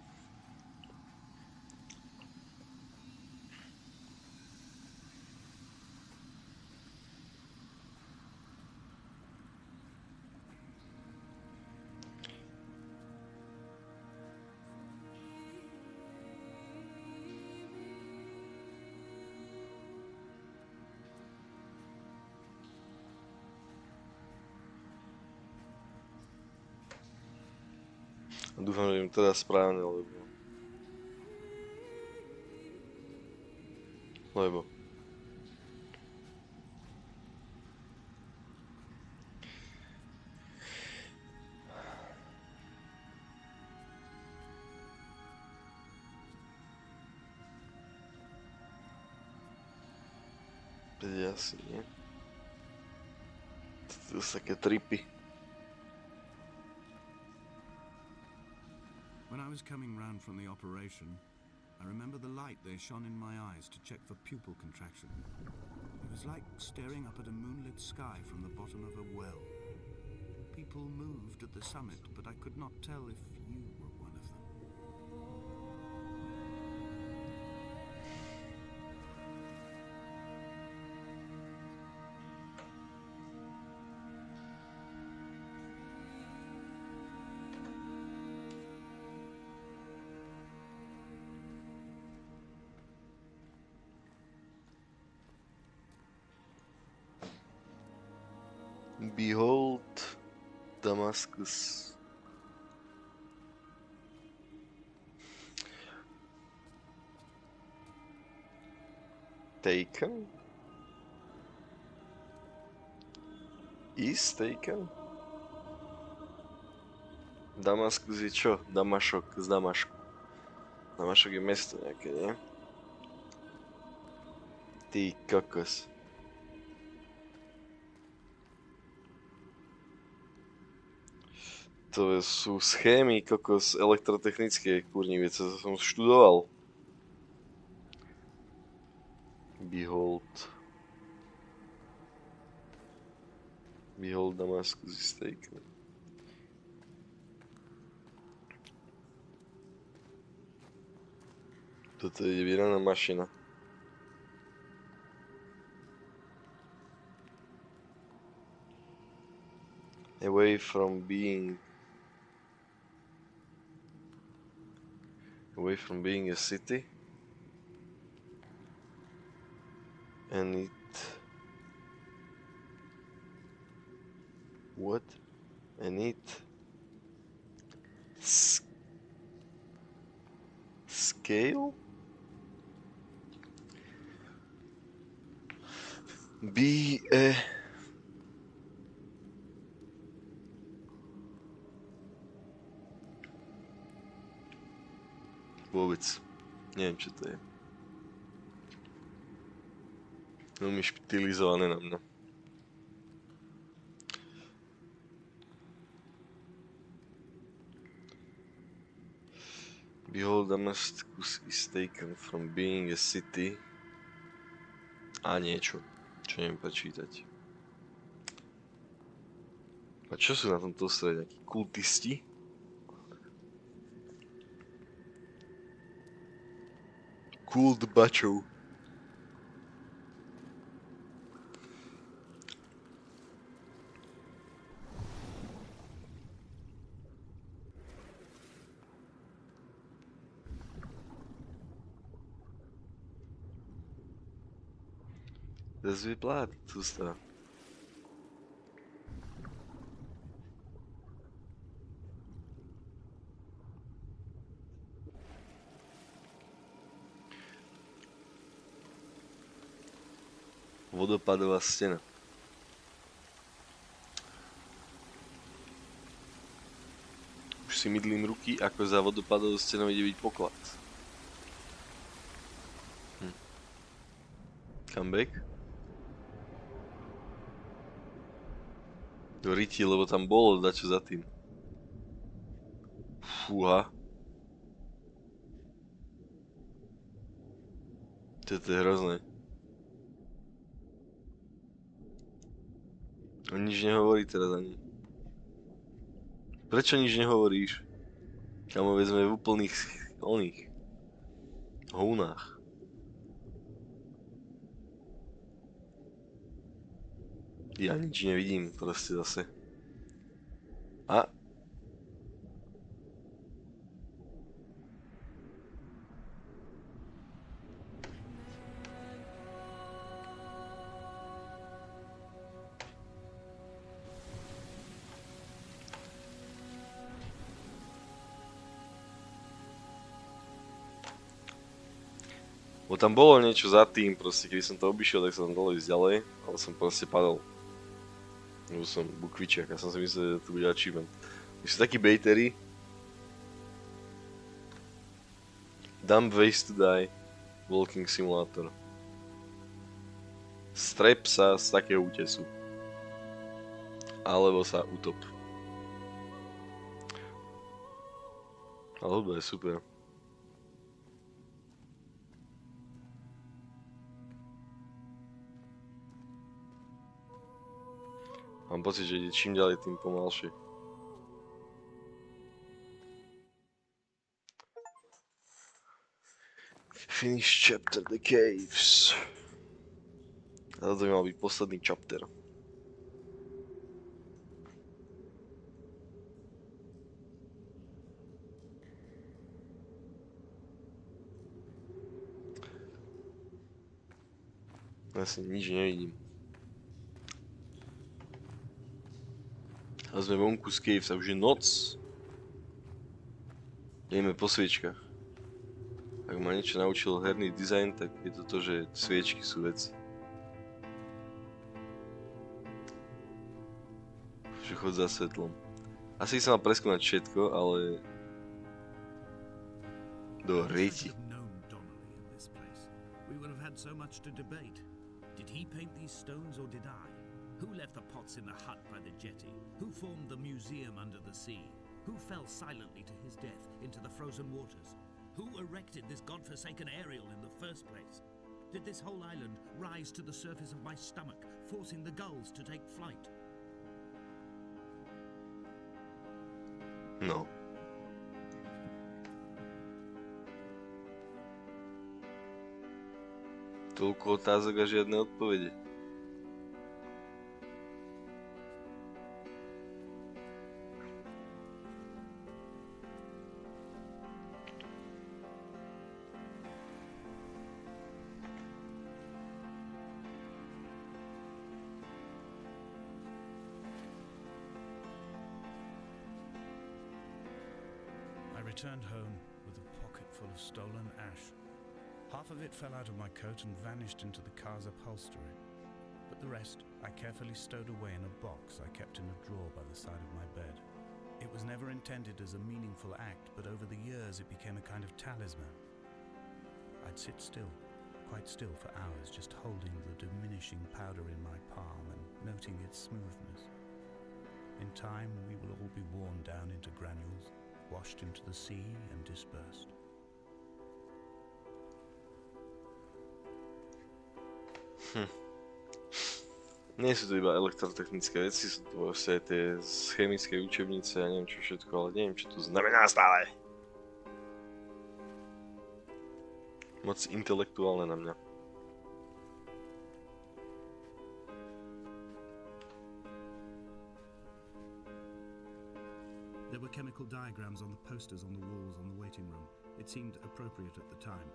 Dúfam, že im teda správne, lebo... Asi nie. To sú také tripy. When I was coming round from the operation, I remember the light they shone in my eyes to check for pupil contraction. It was like staring up at a moonlit sky from the bottom of a well. People moved at the summit, but I could not tell if you were one of them. Behold Damascus. Taken? Is taken? Damaskus je čo? Damašok z Damašku. Damašok je mesto nejaké, nie? Ty kokos. To sú schémy kokos elektrotechnické, kurník, to som študoval. Behold Damascus is taken. Toto je vyraná mašina. Away from being a city, and scale be a vôbec neviem čo to je. Veľmi štilizované na mňa. Behold, Damascus is taken from being a city. A niečo, čo neviem prečítať. A čo sú na tomto ostrove? Nejakí kultisti? Kult bačov. Das vyplát, co stá. Vodopadová stena. Už si mydlím ruky, ako za vodopadovou stenou ide byť poklad. Come back. Do riti, lebo tam bolo dačo za tým. Fúha. Toto je hrozné. On nič nehovorí teraz ani. Prečo nič nehovoríš? Kamo, veď sme v úplných oných hounách. Ja nič nevidím proste zase. A? Bo tam bolo niečo za tým, proste keby som to obišiel, tak som tam dalo ísť ďalej, ale som proste padol. Lebo som bukvičiak, ja som si myslel, že to bude achievement. My sú takí bejteri. Dumb ways to die. Walking simulator. Strep sa z takého útesu. Alebo sa utop. Ale hudba je super. Mám pocit, že ide čím ďalej, tým pomalšie. Finish chapter the caves. A to by mal byť posledný chapter. Asi nič nevidím. A sme vonku z caves a už je noc. Ideme po sviečkach. Ak ma niečo naučil herný dizajn, tak je to to, že sviečky sú veci. Že chod za svetlom. Asi som mal preskúmať všetko, ale... Do rejti. Who left the pots in the hut by the jetty? Who formed the museum under the sea? Who fell silently to his death into the frozen waters? Who erected this godforsaken aerial in the first place? Did this whole island rise to the surface of my stomach, forcing the gulls to take flight? No. Toľko otázok a žiadne odpovede. Returned home with a pocket full of stolen ash. Half of it fell out of my coat and vanished into the car's upholstery. But the rest I carefully stowed away in a box I kept in a drawer by the side of my bed. It was never intended as a meaningful act, but over the years it became a kind of talisman. I'd sit still, quite still for hours, just holding the diminishing powder in my palm and noting its smoothness. In time we will all be worn down into granules, washed into the sea and dispersed. Nie sú to iba elektrotechnické veci, sú to vlastne tie z chemickej učebnice a neviem čo všetko, ale neviem čo to znamená stále. Moc intelektuálne na mňa. There were chemical diagrams on the posters on the walls on the waiting room. It seemed appropriate at the time.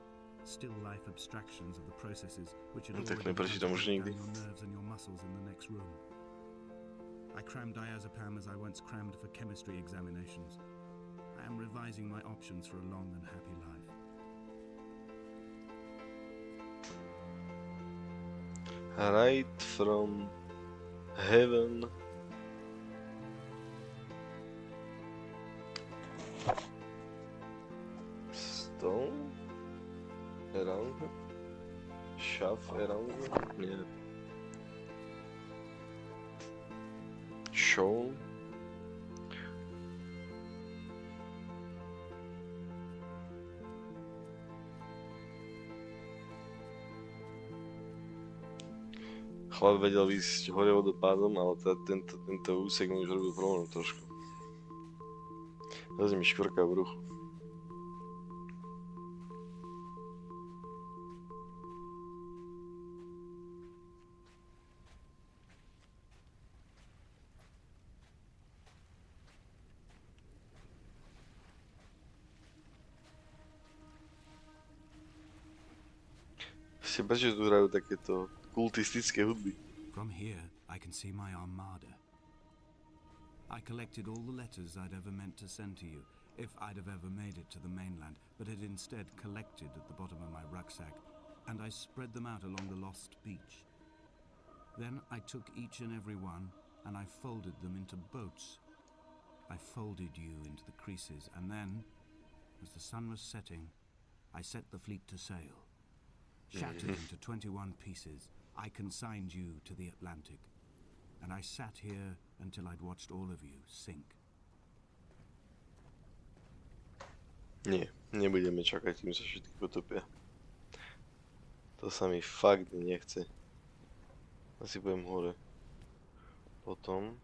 Still life abstractions of the processes which had already begun to break down your nerves and your muscles in the next room. I crammed diazepam as I once crammed for chemistry examinations. I am revising my options for a long and happy life. Right from heaven. Stone? Around him? Shove around him? Nie. Show? Chlap vedel ísť hore vodopádom, ale tento úsek mi už robil problém trošku. Zase mi škvrká v bruchu. Prečo tu hrajú takéto kultistické hudby? From here, I can see my armada. I collected all the letters I'd ever meant to send to you, if I'd have ever made it to the mainland, but had instead collected at the bottom of my rucksack, and I spread them out along the lost beach. Then I took each and every one, and I folded them into boats. I folded you into the creases, and then, as the sun was setting, I set the fleet to sail. Shattered into 21 pieces, I consigned you to the Atlantic, and I sat here until I'd watched all of you sink. Nie, nebudeme čakať, kým sa všetky potopia. To sa mi fakt nechce. Asi pôjdem hore. Potom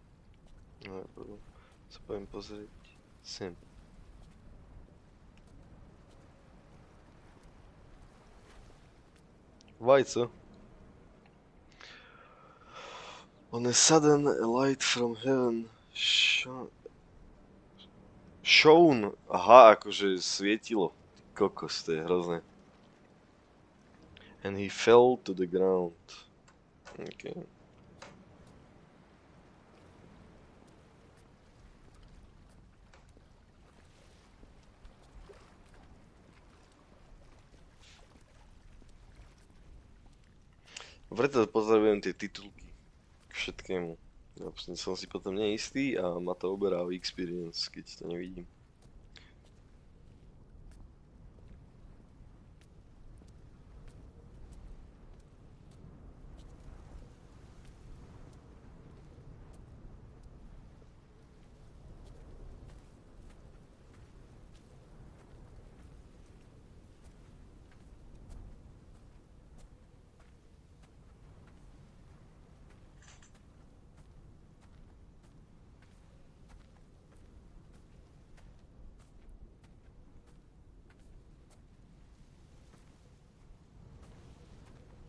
sa pôjdem pozrieť sem. Vajco. On a sudden a light from heaven shone. Aha, akože svietilo. Ty kokos, to je hrozné. And he fell to the ground. Okay. Preto potrebujem tie titulky k všetkému. Ja som si potom neistý a ma to oberá o experience, keď to nevidím.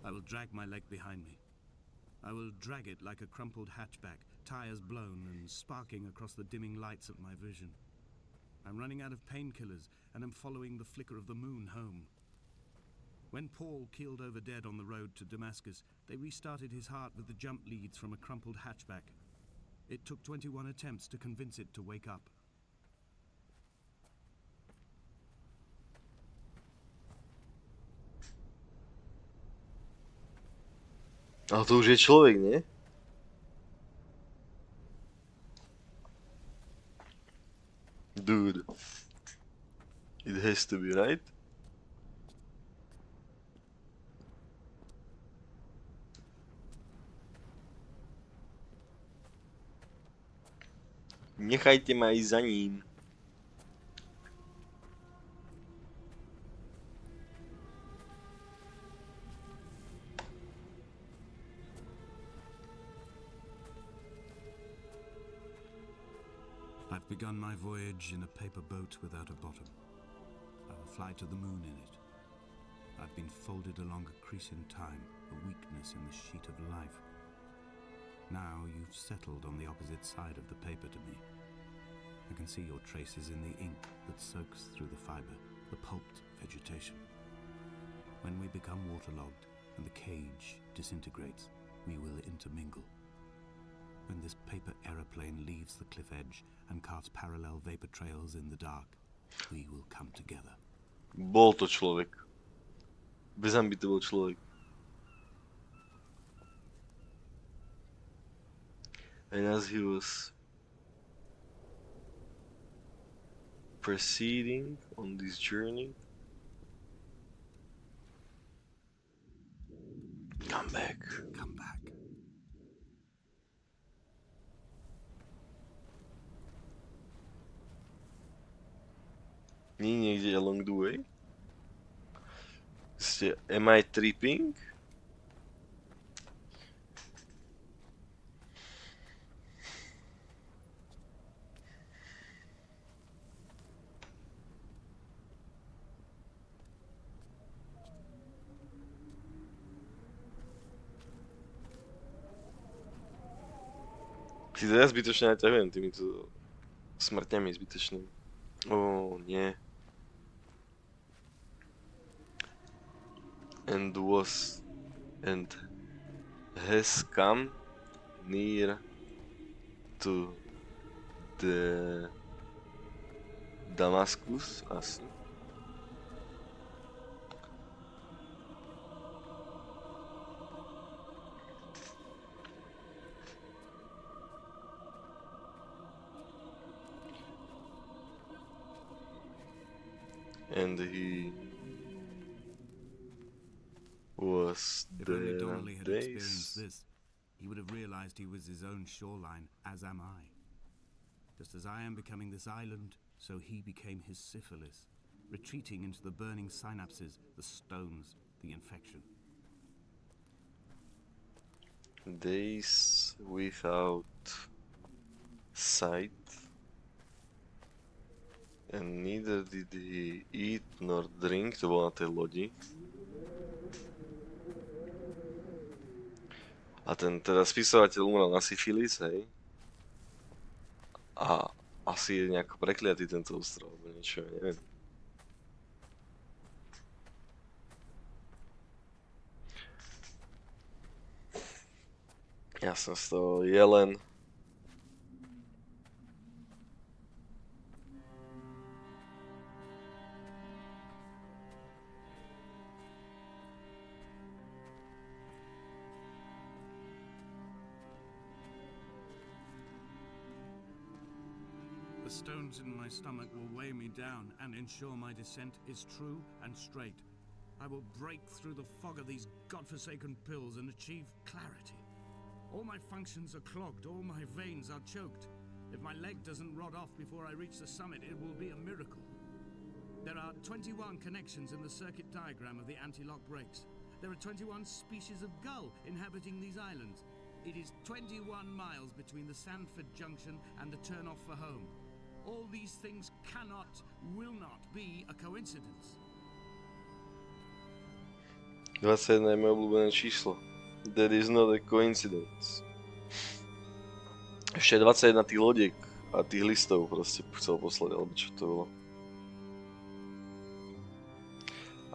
I will drag my leg behind me. I will drag it like a crumpled hatchback, tires blown and sparking across the dimming lights of my vision. I'm running out of painkillers and am following the flicker of the moon home. When Paul keeled over dead on the road to Damascus, they restarted his heart with the jump leads from a crumpled hatchback. It took 21 attempts to convince it to wake up. Ale to už je človek, nie? Dude. It has to be, right? Nechajte ma ísť za ním. I've begun my voyage in a paper boat without a bottom. I will fly to the moon in it. I've been folded along a crease in time, a weakness in the sheet of life. Now you've settled on the opposite side of the paper to me. I can see your traces in the ink that soaks through the fiber, the pulped vegetation. When we become waterlogged and the cage disintegrates, we will intermingle. When this paper aeroplane leaves the cliff edge and carts parallel vapor trails in the dark, we will come together. Bol to človek. Bez hanby to bol človek. And as he was proceeding on this journey, come back. Come back. Nie niekde along the way? Am I tripping? Ty to ja zbytočne naťahujem týmito smrťami zbytočnými. Nie. And has come near to the Damascus, asi. And he was If only there Donnelly had experienced days. this, he would have realized he was his own shoreline, as am I. Just as I am becoming this island, so he became his syphilis, retreating into the burning synapses, the stones, the infection. Days without sight, and neither did he eat nor drink, to bolo na tej lodi. A ten teda spisovateľ umrel na syfilis, hej? A asi je nejako prekliatý tento ostrov, alebo niečo, neviem. Ja som z toho jelen. The stones in my stomach will weigh me down and ensure my descent is true and straight. I will break through the fog of these godforsaken pills and achieve clarity. All my functions are clogged, all my veins are choked. If my leg doesn't rot off before I reach the summit, it will be a miracle. There are 21 connections in the circuit diagram of the anti-lock brakes. There are 21 species of gull inhabiting these islands. It is 21 miles between the Sandford Junction and the turn-off for home. All these things cannot, will not be a coincidence. 21 je moje obľúbené číslo. That is not a coincidence. Ešte 21 tých lodiek a tých listov proste chcel poslať, alebo čo to bolo.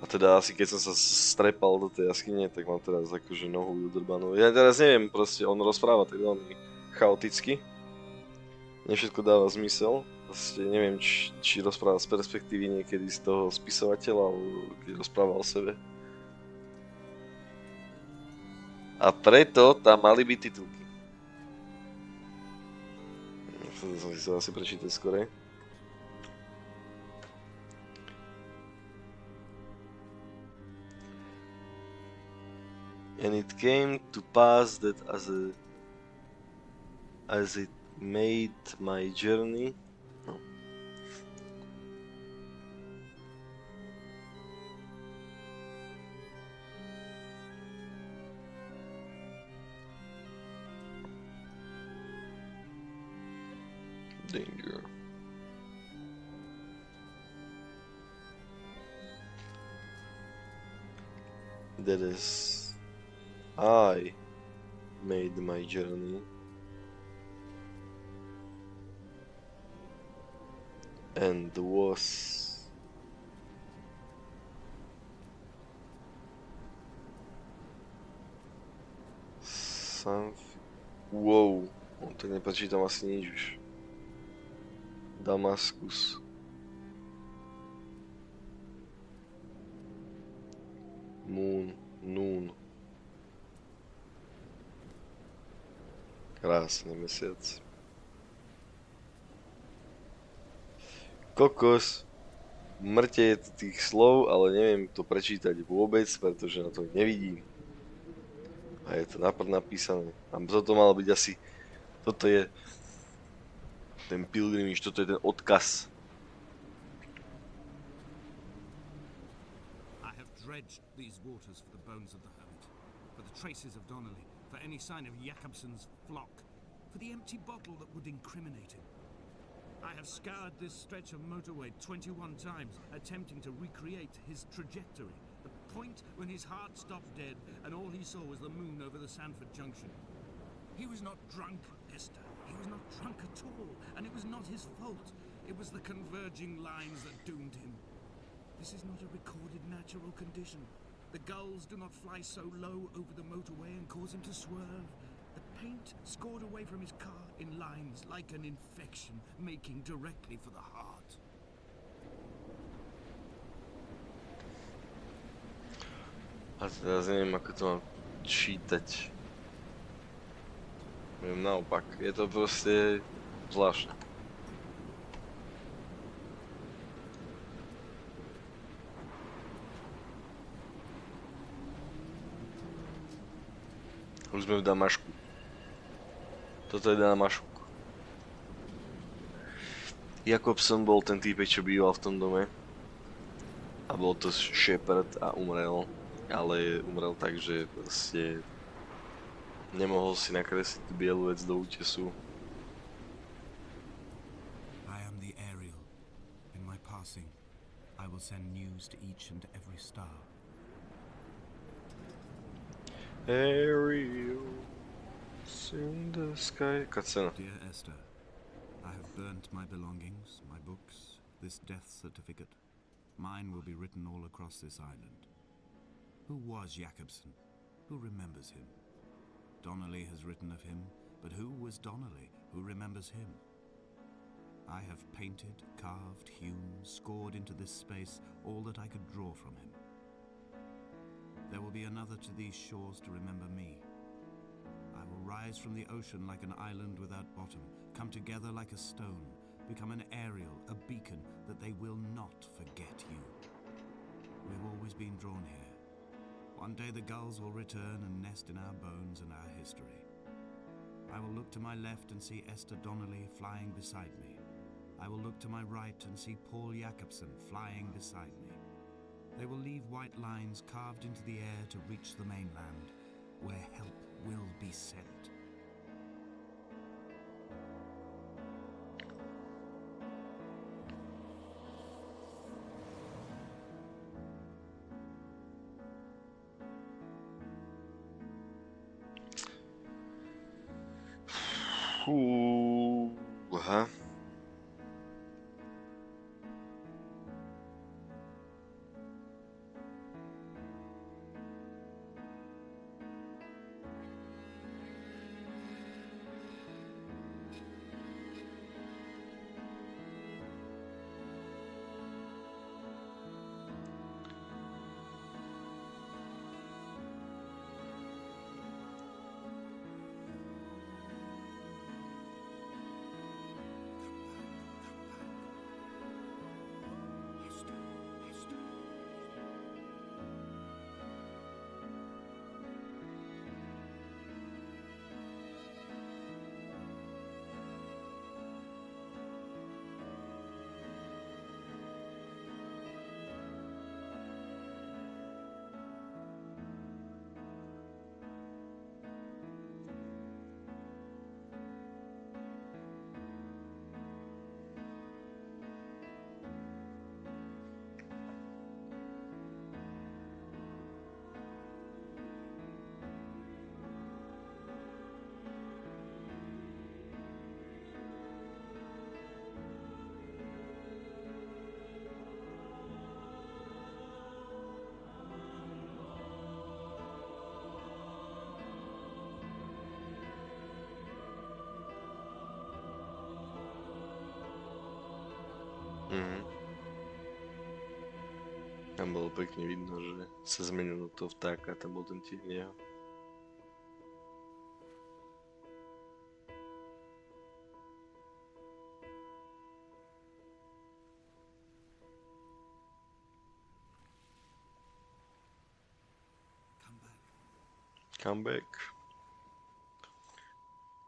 A teda asi keď som sa strepal do tej jaskyne, tak mám teraz akože nohu udrbanú. Ja teraz neviem, proste on rozpráva tak veľmi chaoticky. Nie všetko dáva zmysel. Proste neviem, či rozpráva z perspektívy niekedy z toho spisovateľa, alebo keď rozpráva o sebe. A preto tam mali byť titulky. To som si chcel asi prečítať skorej. And it came to pass that as it made my journey. No. Danger. That is, I made my journey and was something. Wow, to neprečítam asi nič už. Damaskus. Noon. Krásny mesiac. Kokos. Mŕte je tých slov, ale neviem to prečítať vôbec, pretože na to nevidím. A je to napísané. A toto malo byť asi... Toto je... ten pilgrimage, toto je ten odkaz. I have dredged these waters for the bones of the hermit, for the traces of Donnelly, for any sign of Jakobsen's flock, for the empty bottle that would incriminate him. I have scoured this stretch of motorway 21 times, attempting to recreate his trajectory, the point when his heart stopped dead and all he saw was the moon over the Sandford Junction. He was not drunk, Esther. He was not drunk at all, and it was not his fault. It was the converging lines that doomed him. This is not a recorded natural condition. The gulls do not fly so low over the motorway and cause him to swerve. The paint scored away from his car in lines like an infection, making directly for the heart. A teraz neviem, ako to mám čítať. Neviem, naopak. Je to proste zvláštne. Už sme v Damašku. Toto je Damašuk. Jakobson bol ten týpek, čo býval v tom dome. A bol to Shepard a umrel. Ale umrel tak, že proste nemohol si nakresliť tú bielu vec do útesu. I am the Ariel. In my passing, I will send news to each and every star. Ariel in the sky. Cutscene. Dear Esther, I have burnt my belongings, my books, this death certificate. Mine will be written all across this island. Who was Jakobson? Who remembers him? Donnelly has written of him, but who was Donnelly? Who remembers him? I have painted, carved, hewn, scored into this space all that I could draw from him. There will be another to these shores to remember me. I will rise from the ocean like an island without bottom, come together like a stone, become an Ariel, a beacon that they will not forget you. We've always been drawn here. One day the gulls will return and nest in our bones and our history. I will look to my left and see Esther Donnelly flying beside me. I will look to my right and see Paul Jakobson flying beside me. They will leave white lines carved into the air to reach the mainland, where help will be sent. Aha. Tam bolo pekne vidno, že sa zmenilo toho vtáka, tam bol ten tieň jeho. Come back.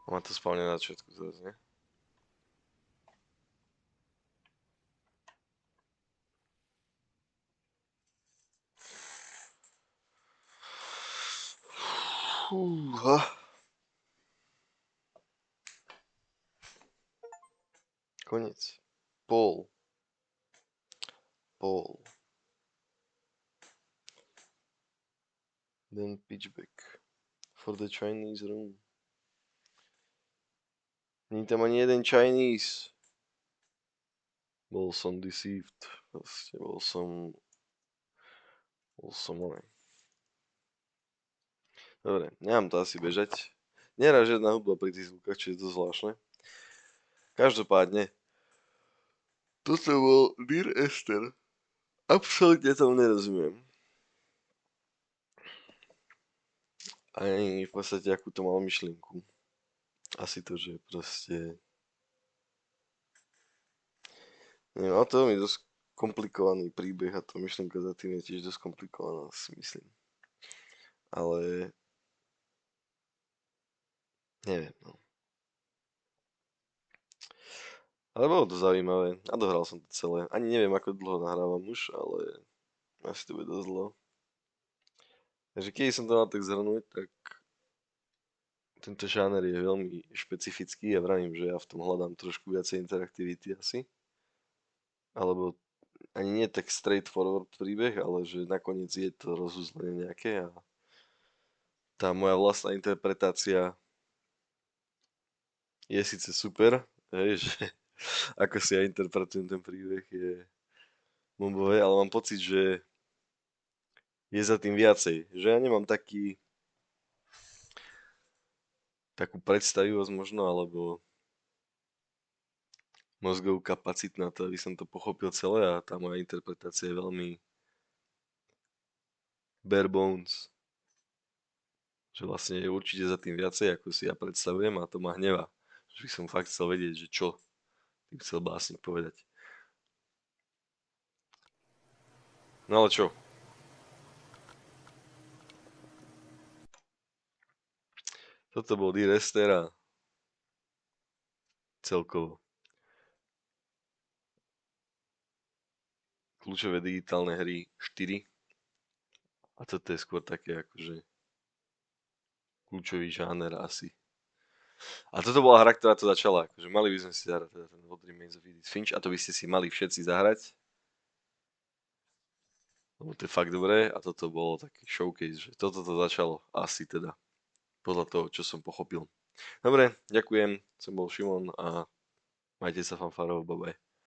Má to spálne na začiatku zase, ne? Fúha. Koniec. Paul. Then pitchback for the Chinese room. Není tam ani jeden Chinese. Bol som deceived. Proste bol som oný. Dobre, nemám to asi bežať. Nerá žiadna hudba pri tých zvukoch, čiže je to zvláštne. Každopádne, toto bol Dear Esther. Absolutne tomu nerozumiem. Ani v podstate, akú to malo myšlienku. Asi to, že proste... Neviem, ale to je veľmi dosť komplikovaný príbeh a tá myšlienka za tým je tiež dosť komplikovaná, si myslím. Ale... Neviem, no. Ale bolo to zaujímavé a dohral som to celé. Ani neviem, ako dlho nahrávam už, ale asi to bude dosť dlho. Takže keď som to mal tak zhrnúť, tak tento žáner je veľmi špecifický a vravím, že ja v tom hľadám trošku viacej interaktivity asi. Alebo ani nie tak straightforward príbeh, ale že nakoniec je to rozuzlenie nejaké a tá moja vlastná interpretácia je síce super, hej, že ako si ja interpretujem ten príbeh je bombové, ale mám pocit, že je za tým viacej. Že ja nemám takú predstavivosť možno, alebo mozgovú kapacitu na to, aby som to pochopil celé a tá moja interpretácia je veľmi bare bones. Že vlastne je určite za tým viacej, ako si ja predstavujem a to ma hnevá. Že by som fakt chcel vedieť, že čo tým chcel básnik povedať. No ale čo? Toto bol Dear Esther a celkovo kľúčové digitálne hry 4. A toto je skôr také akože kľúčový žáner asi. A toto bola hra, ktorá to začala. Akože mali by sme si zahrať teda ten What Remains of Edith Finch a to by ste si mali všetci zahrať. Lebo to je fakt dobré a toto bolo taký showcase, že toto to začalo asi teda. Podľa toho, čo som pochopil. Dobre, ďakujem. Som bol Šimon a majte sa fanfárovo, bye bye.